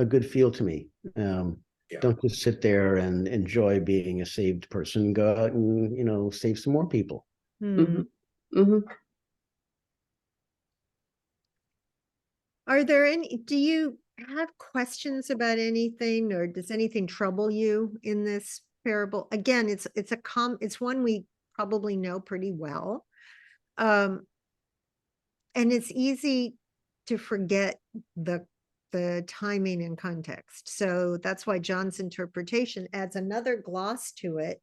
good feel to me. Don't just sit there and enjoy being a saved person. Go out and save some more people. Are there do you have questions about anything, or does anything trouble you in this parable? Again, it's one we probably know pretty well. And it's easy to forget the timing and context. So that's why John's interpretation adds another gloss to it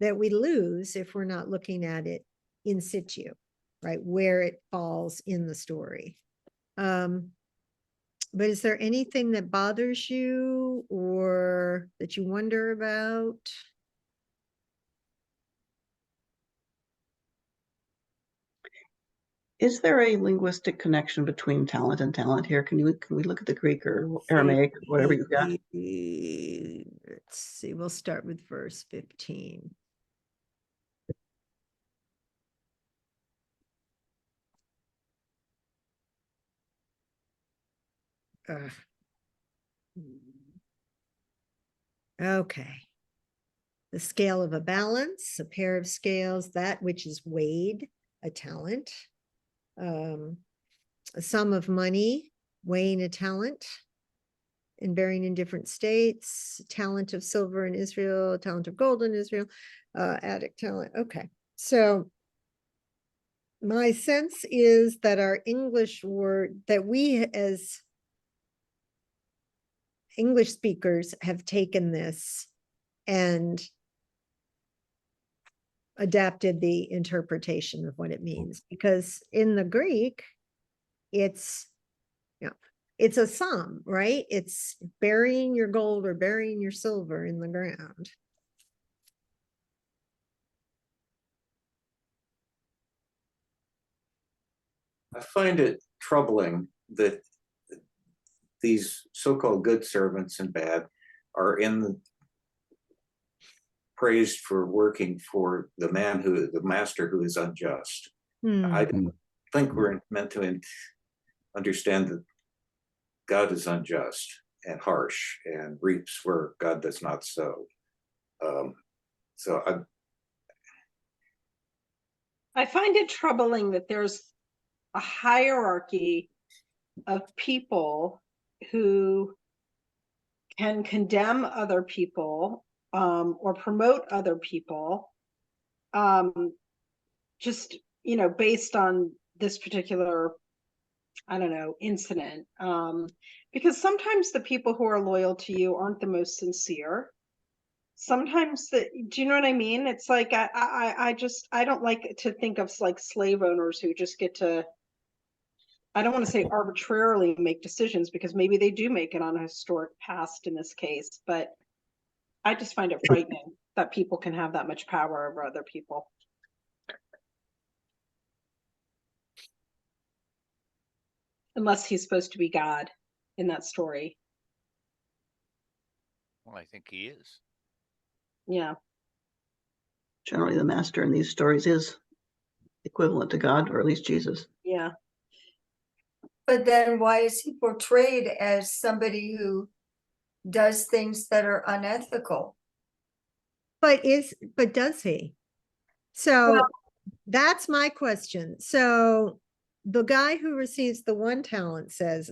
that we lose if we're not looking at it in situ, right? Where it falls in the story. But is there anything that bothers you or that you wonder about? Is there a linguistic connection between talent and talent here? Can we look at the Greek or Aramaic, or whatever you've got? Let's see, we'll start with verse 15. Okay. The scale of a balance, a pair of scales, that which is weighed, a talent. A sum of money, weighing a talent and bearing in different states, talent of silver in Israel, talent of gold in Israel, attic talent. Okay, so my sense is that our English word, that we as English speakers have taken this and adapted the interpretation of what it means, because in the Greek, it's, you know, it's a psalm, right? It's burying your gold or burying your silver in the ground. I find it troubling that these so-called good servants and bad are praised for working for the master who is unjust. I think we're meant to understand that God is unjust and harsh and reaps where God does not sow. I find it troubling that there's a hierarchy of people who can condemn other people or promote other people just, based on this particular, I don't know, incident. Because sometimes the people who are loyal to you aren't the most sincere. Sometimes do you know what I mean? It's like, I don't like to think of like slave owners who just get to, I don't want to say arbitrarily make decisions, because maybe they do make it on a historic past in this case, but I just find it frightening that people can have that much power over other people. Unless he's supposed to be God in that story. Well, I think he is. Yeah. Generally, the master in these stories is equivalent to God, or at least Jesus. Yeah. But then why is he portrayed as somebody who does things that are unethical? But does he? So that's my question. So the guy who receives the 1 talent says,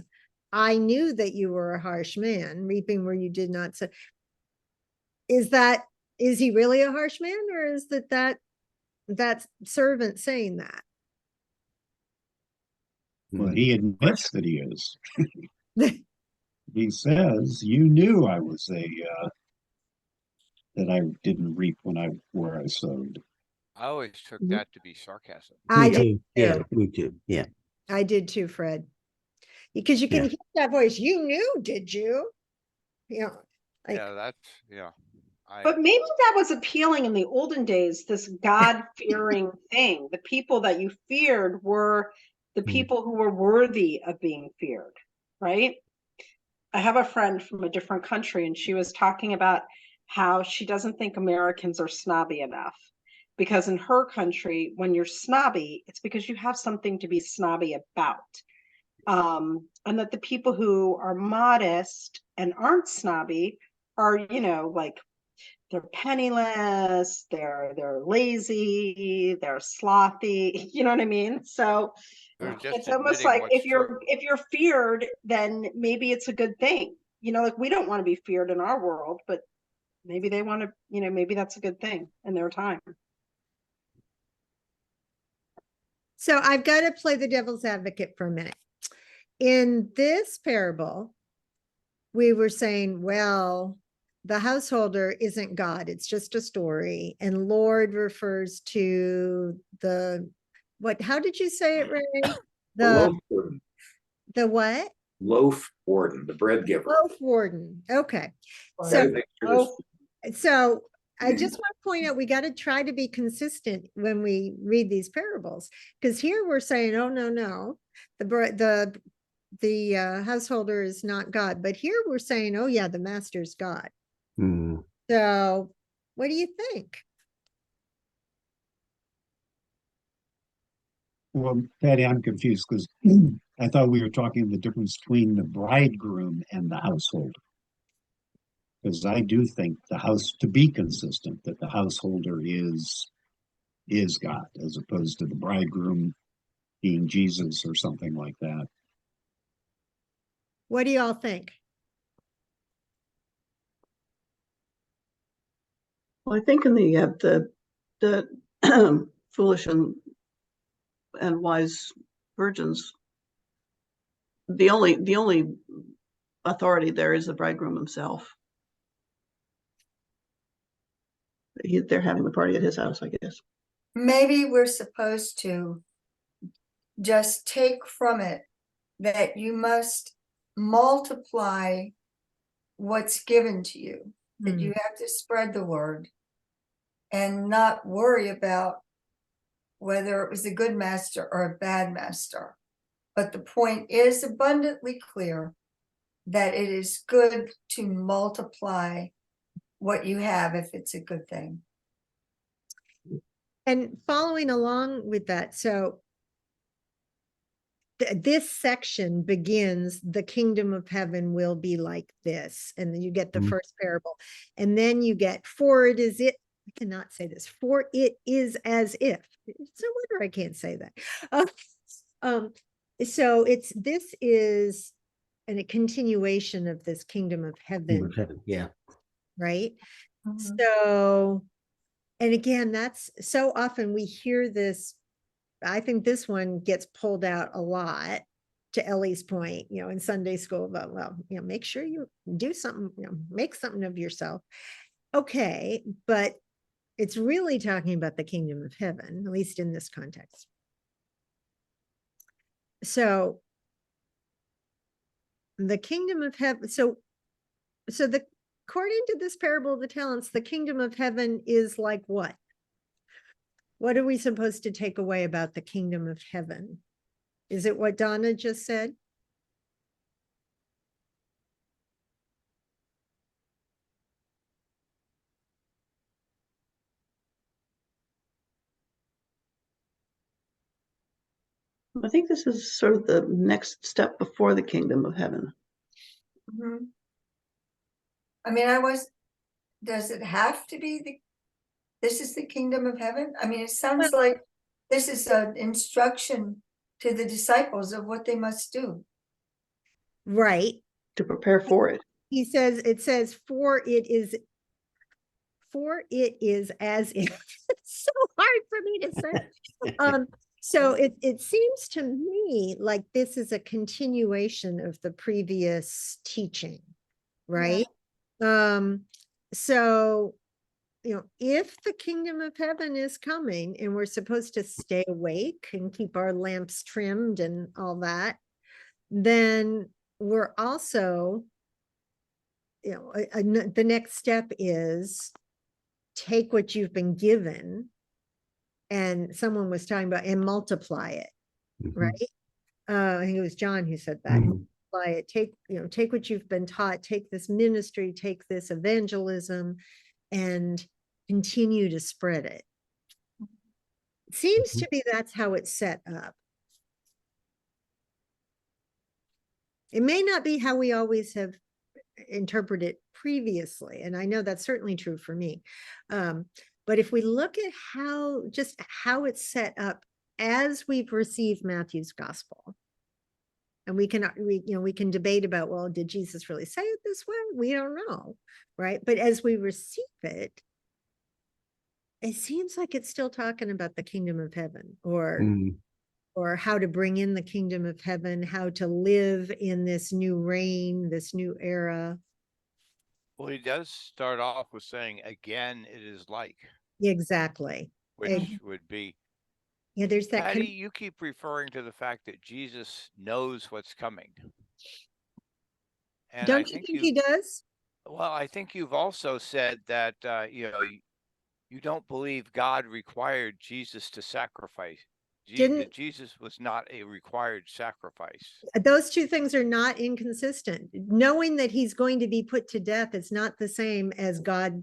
I knew that you were a harsh man, reaping where you did not sow. Is he really a harsh man, or is that servant saying that? Well, he admits that he is. He says, "You knew I was that I didn't reap where I sowed." I always took that to be sarcasm. I Me did too. Yeah, too. me too. Yeah. I did too, Fred. Because you can Yeah. hear that voice. You knew, did you? Yeah. Like, Yeah, that's But maybe that was appealing in the olden days, this God-fearing thing. The people that you feared were the people who were worthy of being feared, right? I have a friend from a different country, and she was talking about how she doesn't think Americans are snobby enough. Because in her country, when you're snobby, it's because you have something to be snobby about. And that the people who are modest and aren't snobby are, like, they're penniless, they're lazy, they're slothy, you know what I mean? So it's almost like if you're feared, then maybe it's a good thing. Like, we don't want to be feared in our world, but maybe they want to, maybe that's a good thing in their time. so I've got to play the devil's advocate for a minute. In this parable, we were saying, well, the householder isn't God, it's just a story. And Lord refers to how did you say it, Ray? loaf warden. The what? Loaf warden, the bread giver. Loaf warden. Okay. So I just want to point out, we got to try to be consistent when we read these parables, because here we're saying, oh, no, the householder is not God. But here we're saying, oh yeah, the master's God. So what do you think? Well, Patty, I'm confused because I thought we were talking the difference between the bridegroom and the householder. Because I do think to be consistent, that the householder is God, as opposed to the bridegroom being Jesus or something like that. What do y'all think? Well, I think in the foolish and wise virgins, the only authority there is the bridegroom himself. They're having the party at his house, I guess. Maybe we're supposed to just take from it that you must multiply what's given to you, that you have to spread the word and not worry about whether it was a good master or a bad master. But the point is abundantly clear that it is good to multiply what you have if it's a good thing. And following along with that, so this section begins, the kingdom of heaven will be like this. And then you get the first parable. And then you get, for it is it, I cannot say this, for it is as if. It's no wonder I can't say that. So this is a continuation of this kingdom of heaven, Yeah. right? So, and again, that's so often we hear this. I think this one gets pulled out a lot, to Ellie's point, in Sunday school about, well, make sure you do something, make something of yourself. Okay, but it's really talking about the kingdom of heaven, at least in this context. So the kingdom of heaven, according to this parable of the talents, the kingdom of heaven is like what? What are we supposed to take away about the kingdom of heaven? Is it what Donna just said? I think this is sort of the next step before the kingdom of heaven. I mean, does it have to be this is the kingdom of heaven? I mean, it sounds like this is an instruction to the disciples of what they must do. Right. To prepare for it. It says, for it is as if. It's so hard for me to say. So it seems to me like this is a continuation of the previous teaching, right? Yeah. So, if the kingdom of heaven is coming and we're supposed to stay awake and keep our lamps trimmed and all that, then we're also, the next step is take what you've been given, and someone was talking about, and multiply it, right? I think it was John who said that. Multiply it, take what you've been taught, take this ministry, take this evangelism, and continue to spread it. It seems to me that's how it's set up. It may not be how we always have interpreted previously, and I know that's certainly true for me. But if we look at how it's set up as we've received Matthew's gospel, and we can debate about, well, did Jesus really say it this way? We don't know, right? But as we receive it, it seems like it's still talking about the kingdom of heaven, or how to bring in the kingdom of heaven, how to live in this new reign, this new era. Well, he does start off with saying, again, it is like. Exactly. Which would be. Yeah, there's that. Patty, you keep referring to the fact that Jesus knows what's coming. And don't you think he does? Well, I think you've also said that, you don't believe God required Jesus to sacrifice. Jesus was not a required sacrifice. Those two things are not inconsistent. Knowing that he's going to be put to death is not the same as God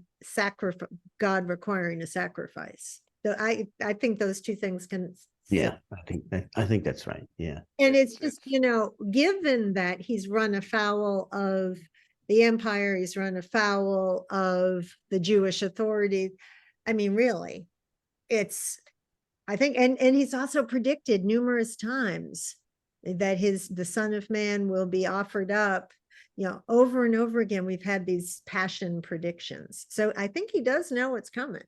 requiring a sacrifice. So I think those two things can. Yeah, I think that's right. Yeah. And it's just, given that he's run afoul of the empire, he's run afoul of the Jewish authorities. I mean, really, I think, and he's also predicted numerous times that the Son of Man will be offered up, over and over again. We've had these passion predictions. So I think he does know what's coming.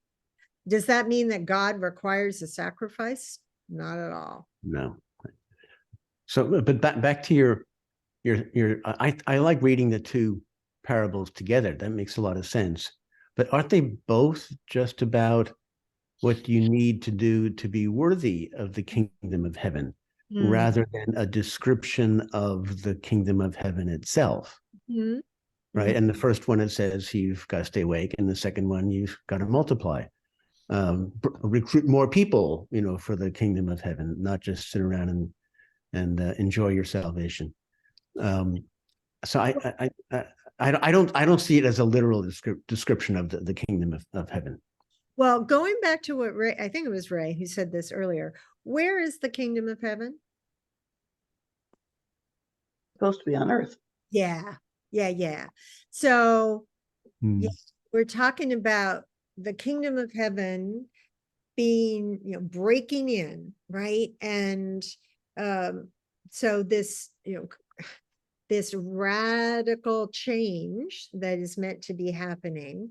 Does that mean that God requires a sacrifice? Not at all. No. So, but back to your, I like reading the two parables together. That makes a lot of sense. But aren't they both just about what you need to do to be worthy of the kingdom of heaven, rather than a description of the kingdom of heaven itself? Right. And the first one, it says you've got to stay awake, and the second one, you've got to multiply, recruit more people, for the kingdom of heaven, not just sit around and enjoy your salvation. So I don't see it as a literal description of the kingdom of heaven. Well, going back to what Ray, I think it was Ray who said this earlier. Where is the kingdom of heaven? Supposed to be on earth. Yeah. So yeah, we're talking about the kingdom of heaven being, breaking in, right? And so this, this radical change that is meant to be happening,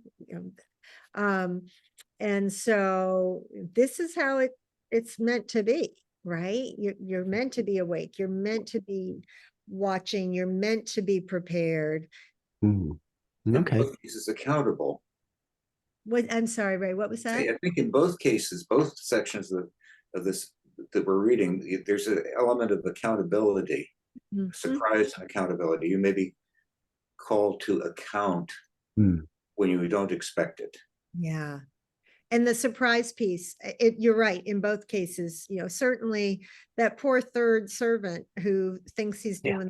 and so this is how it's meant to be, right? You're meant to be awake. You're meant to be watching. You're meant to be prepared. Okay. He's accountable. What? I'm sorry, Ray. What was that? I think in both cases, both sections of this that we're reading, there's an element of accountability, surprise and accountability. You may be called to account when you don't expect it. Yeah. And the surprise piece, you're right, in both cases, certainly that poor third servant who thinks he's doing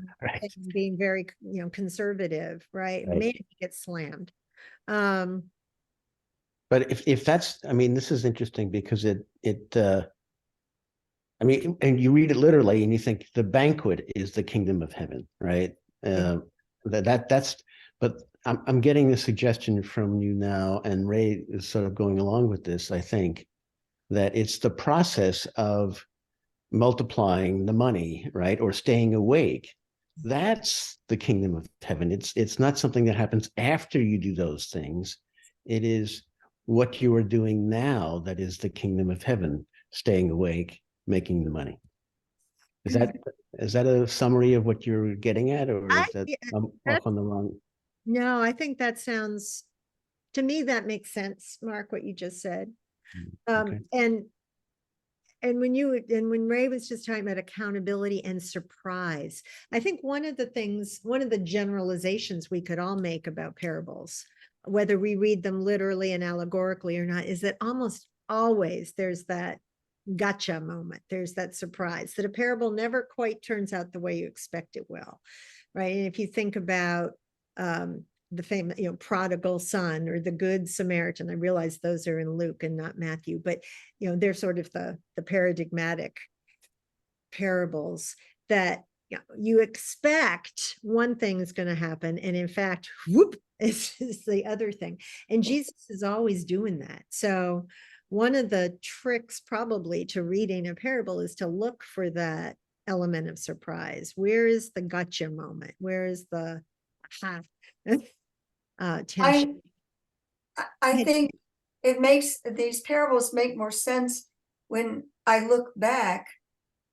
being very, conservative, right? Maybe he gets slammed. But if that's, this is interesting because and you read it literally and you think the banquet is the kingdom of heaven, right? But I'm getting a suggestion from you now, and Ray is sort of going along with this, I think, that it's the process of multiplying the money, right? Or staying awake. That's the kingdom of heaven. It's not something that happens after you do those things. It is what you are doing now that is the kingdom of heaven, staying awake, making the money. Is that a summary of what you're getting at, or is that off on the wrong? No, I think that sounds, to me, that makes sense, Mark, what you just said. Okay. And when Ray was just talking about accountability and surprise, I think one of the generalizations we could all make about parables, whether we read them literally and allegorically or not, is that almost always there's that gotcha moment. There's that surprise that a parable never quite turns out the way you expect it will, right? And if you think about the famous, prodigal son or the good Samaritan, I realize those are in Luke and not Matthew, but they're sort of the paradigmatic parables that you expect one thing is going to happen, and in fact, whoop, is the other thing. And Jesus is always doing that. So one of the tricks probably to reading a parable is to look for that element of surprise. Where is the gotcha moment? Where is the tension? I think it makes these parables make more sense when I look back.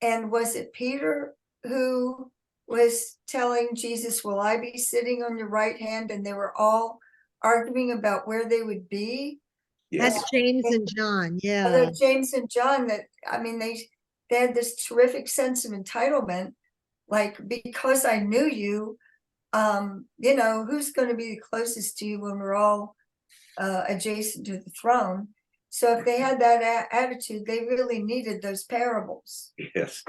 And was it Peter who was telling Jesus, will I be sitting on your right hand? And they were all arguing about where they would be. That's James and John. Yeah. James and John, that, they had this terrific sense of entitlement, like, because I knew you, who's going to be the closest to you when we're all adjacent to the throne? So if they had that attitude, they really needed those parables. Yes.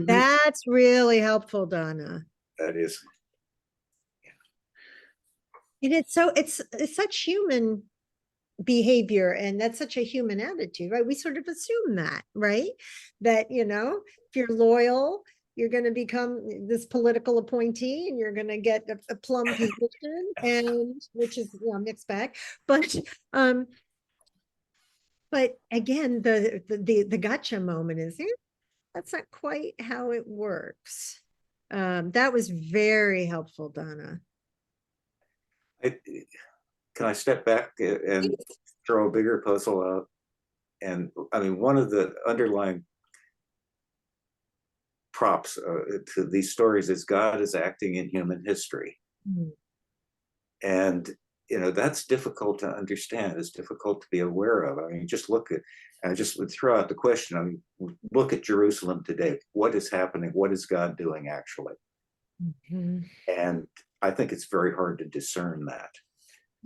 That's really helpful, Donna. That is. And it's such human behavior, and that's such a human attitude, right? We sort of assume that, right? That, if you're loyal, you're going to become this political appointee and you're going to get a plum position, and which is mixed bag. But again, the gotcha moment is here. that's not quite how it works. That was very helpful, Donna. Can I step back and throw a bigger puzzle out? And I mean, one of the underlying props to these stories is God is acting in human history. Mm. And, you know, that's difficult to understand. It's difficult to be aware of. I mean, just look at, I just would throw out the question. I mean, look at Jerusalem today. What is happening? What is God doing actually? Mhm. And I think it's very hard to discern that.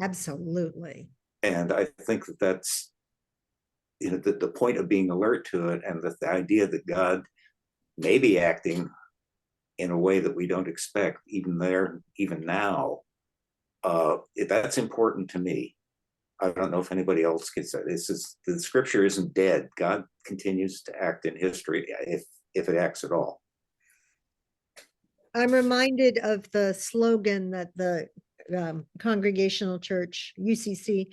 Absolutely. And I think that that's, you know, the point of being alert to it, and the idea that God may be acting in a way that we don't expect, even now, that's important to me. I don't know if anybody else gets that. This is, the scripture isn't dead. God continues to act in history if it acts at all. I'm reminded of the slogan that the Congregational Church, UCC,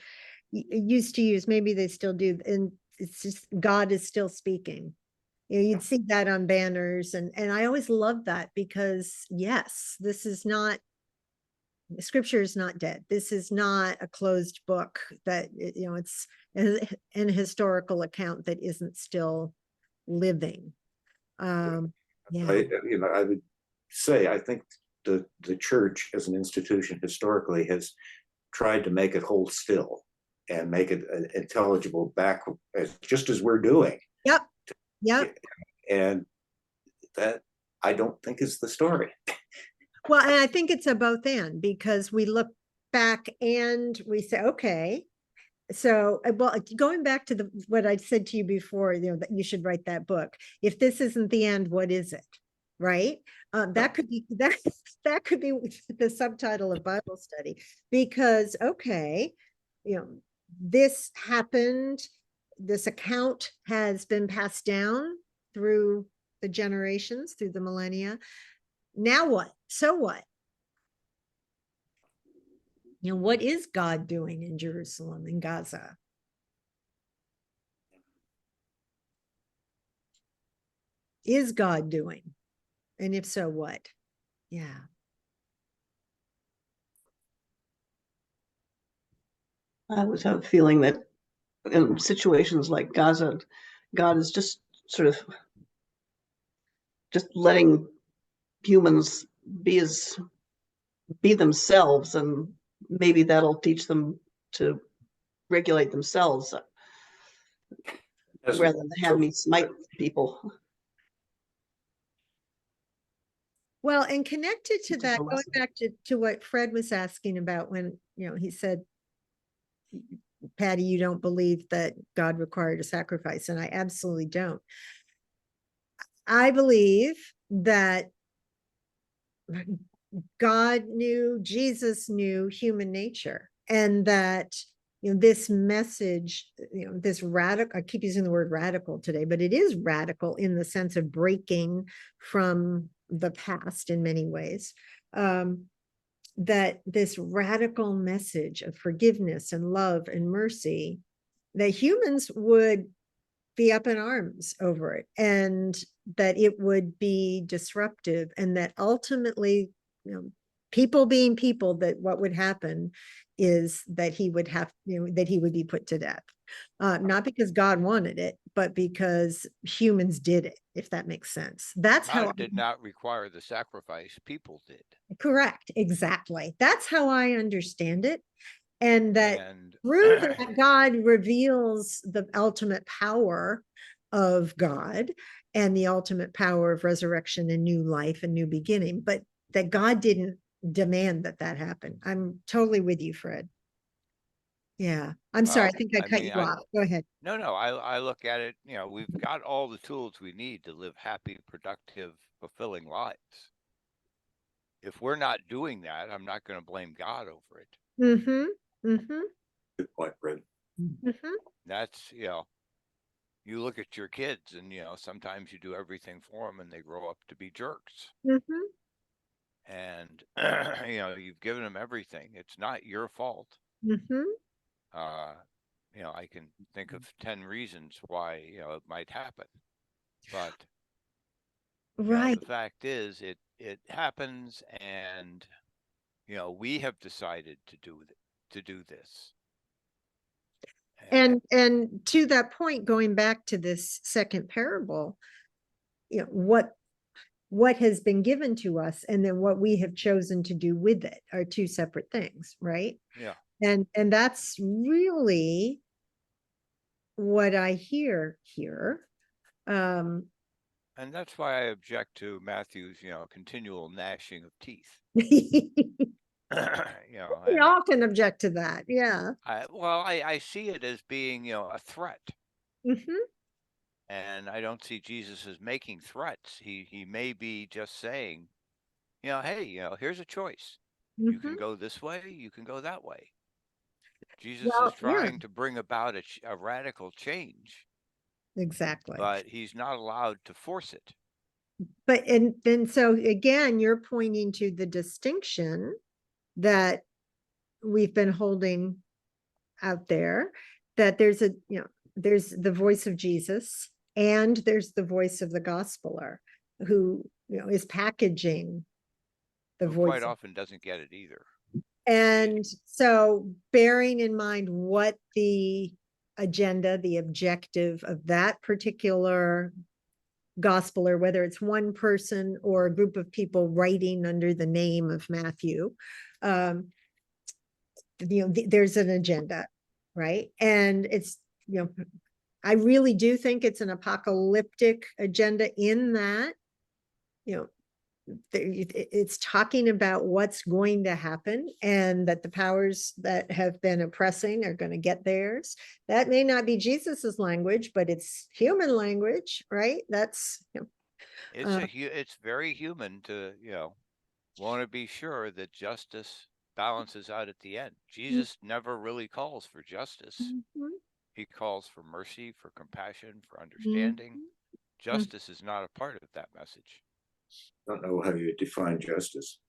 used to use. Maybe they still do. And it's just, God is still speaking. You know, you'd see that on banners. And I always loved that because, yes, this is not, scripture is not dead. This is not a closed book that, you know, it's an historical account that isn't still living. Yeah. You know, I would say, I think the church as an institution historically has tried to make it hold still and make it intelligible back, just as we're doing. Yep. Yep. And that, I don't think, is the story. Well, and I think it's a both and, because we look back and we say, okay, so, well, going back to what I said to you before, you know, that you should write that book. If this isn't the end, what is it? Right? That could be that could be the subtitle of Bible study, because, okay, you know, this happened, this account has been passed down through the generations, through the millennia. Now what? So what? You know, what is God doing in Jerusalem, in Gaza? Is God doing? And if so, what? Yeah. I always have a feeling that in situations like Gaza, God is just sort of just letting humans be themselves, and maybe that'll teach them to regulate themselves rather than have me smite people. Well, and connected to Which is that, a going lesson. back to what Fred was asking about when, you know, he said, Patty, you don't believe that God required a sacrifice, and I absolutely don't. I believe that God knew, Jesus knew human nature, and that, you know, this message, you know, this radical, I keep using the word radical today, but it is radical in the sense of breaking from the past in many ways. That this radical message of forgiveness and love and mercy, that humans would be up in arms over it, and that it would be disruptive, and that ultimately, you know, people being people, that what would happen is that he would have, you know, that he would be put to death. Not because God wanted it, but because humans did it, if that makes sense. That's how God did not require the sacrifice, people did. Correct, exactly. That's how I understand it. And that through that, God reveals the ultimate power of God and the ultimate power of resurrection and new life and new beginning, but that God didn't demand that that happen. I'm totally with you, Fred. Yeah, I'm sorry, I think I cut you off. Go ahead. No, I look at it, you know, we've got all the tools we need to live happy, productive, fulfilling lives. If we're not doing that, I'm not going to blame God over it. Mm-hmm. Mm-hmm. Good point, Fred. Mm-hmm. That's, you know, you look at your kids and, you know, sometimes you do everything for them and they grow up to be jerks. Mm-hmm. And, you know, you've given them everything. It's not your fault. Mm-hmm. You know, I can think of 10 reasons why, you know, it might happen. But Right. The fact is, it happens, and we have decided to do this. And to that point, going back to this second parable, what has been given to us and then what we have chosen to do with it are two separate things, right? Yeah. And that's really what I hear here. And that's why I object to Matthew's, continual gnashing of teeth. We And all can object to that. Yeah. I see it as being, a threat. Hmm. And I don't see Jesus as making threats. He may be just saying, hey, here's a choice. You can go this way, you can go that way. Jesus is trying to bring about a radical change. Exactly. But he's not allowed to force it. But and then so again, you're pointing to the distinction that we've been holding out there, that there's there's the voice of Jesus and there's the voice of the gospeler who is packaging the voice quite often doesn't get it either. And so bearing in mind what the agenda, the objective of that particular gospeler, whether it's one person or a group of people writing under the name of Matthew, there's an agenda, right? And it's, I really do think it's an apocalyptic agenda in that, it's talking about what's going to happen and that the powers that have been oppressing are going to get theirs. That may not be Jesus's language, but it's human language, right? That's it's very human to want to be sure that justice balances out at the end. Jesus never really calls for justice. He calls for mercy, for compassion, for understanding. Justice is not a part of that message. Don't know how you define justice.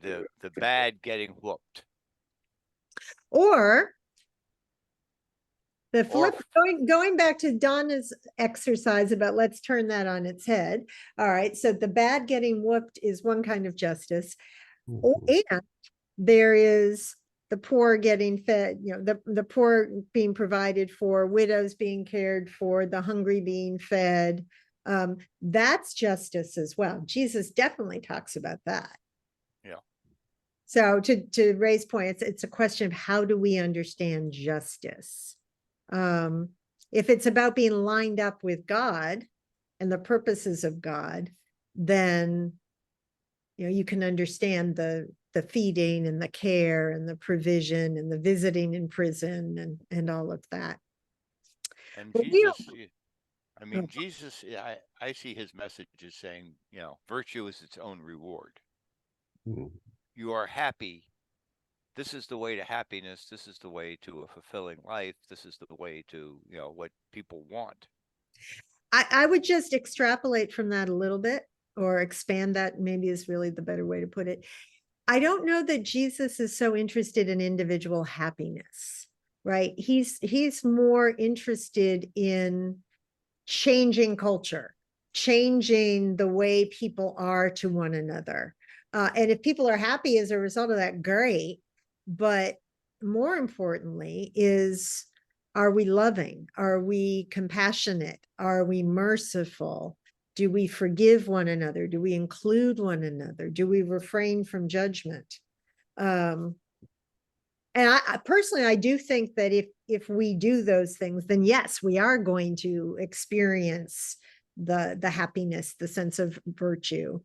The bad getting whooped. Or the flip, going back to Donna's exercise about let's turn that on its head. All right, so the bad getting whooped is one kind of justice. And there is the poor getting fed, the poor being provided for, widows being cared for, the hungry being fed. That's justice as well. Jesus definitely talks about that. Yeah. So to Ray's point, it's a question of how do we understand justice? If it's about being lined up with God and the purposes of God, then you can understand the feeding and the care and the provision and the visiting in prison and all of that. And but Jesus, Jesus, I see his message as saying, virtue is its own reward. You are happy. This is the way to happiness. This is the way to a fulfilling life. This is the way to, what people want. I would just extrapolate from that a little bit, or expand that, maybe is really the better way to put it. I don't know that Jesus is so interested in individual happiness, right? He's more interested in changing culture, changing the way people are to one another. And if people are happy as a result of that, great. But more importantly is, are we loving? Are we compassionate? Are we merciful? Do we forgive one another? Do we include one another? Do we refrain from judgment? And I personally, I do think that if we do those things, then yes, we are going to experience the happiness, the sense of virtue.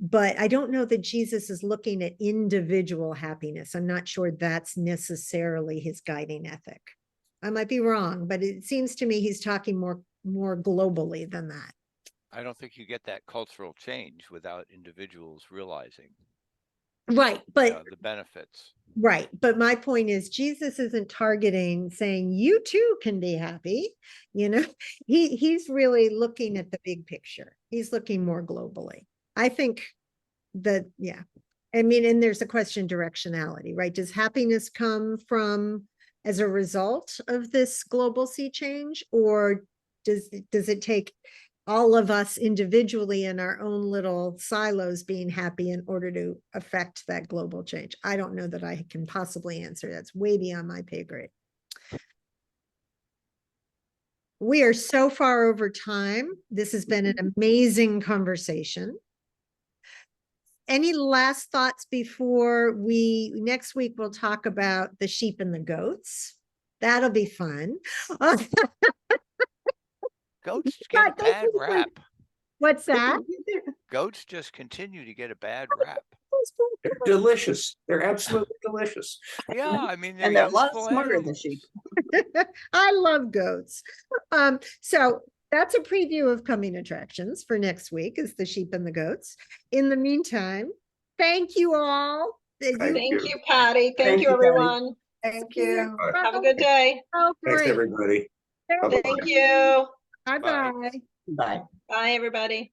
But I don't know that Jesus is looking at individual happiness. I'm not sure that's necessarily his guiding ethic. I might be wrong, but it seems to me he's talking more globally than that. I don't think you get that cultural change without individuals realizing right, but the benefits. Right. But my point is, Jesus isn't targeting saying you too can be happy. He's really looking at the big picture. He's looking more globally. I think that, yeah. I mean, and there's a question directionality, right? Does happiness come from as a result of this global sea change, or does it take all of us individually in our own little silos being happy in order to affect that global change? I don't know that I can possibly answer. That's way beyond my pay grade. We are so far over time. This has been an amazing conversation. Any last thoughts before next week we'll talk about the sheep and the goats. That'll be fun. Goats get a bad rap. What's that? Goats just continue to get a bad rap. They're delicious. They're absolutely delicious. Yeah, I mean, And they're a lot useful smarter than animals. sheep. I love goats. So that's a preview of coming attractions for next week is the sheep and the goats. In the meantime, thank you all. Thank Thank you. you, Patty. Thank you, you, Patty. everyone. Thank you. Have a good day. Oh, Thanks, great. everybody. Thank you. Bye-bye. Bye. Bye, everybody.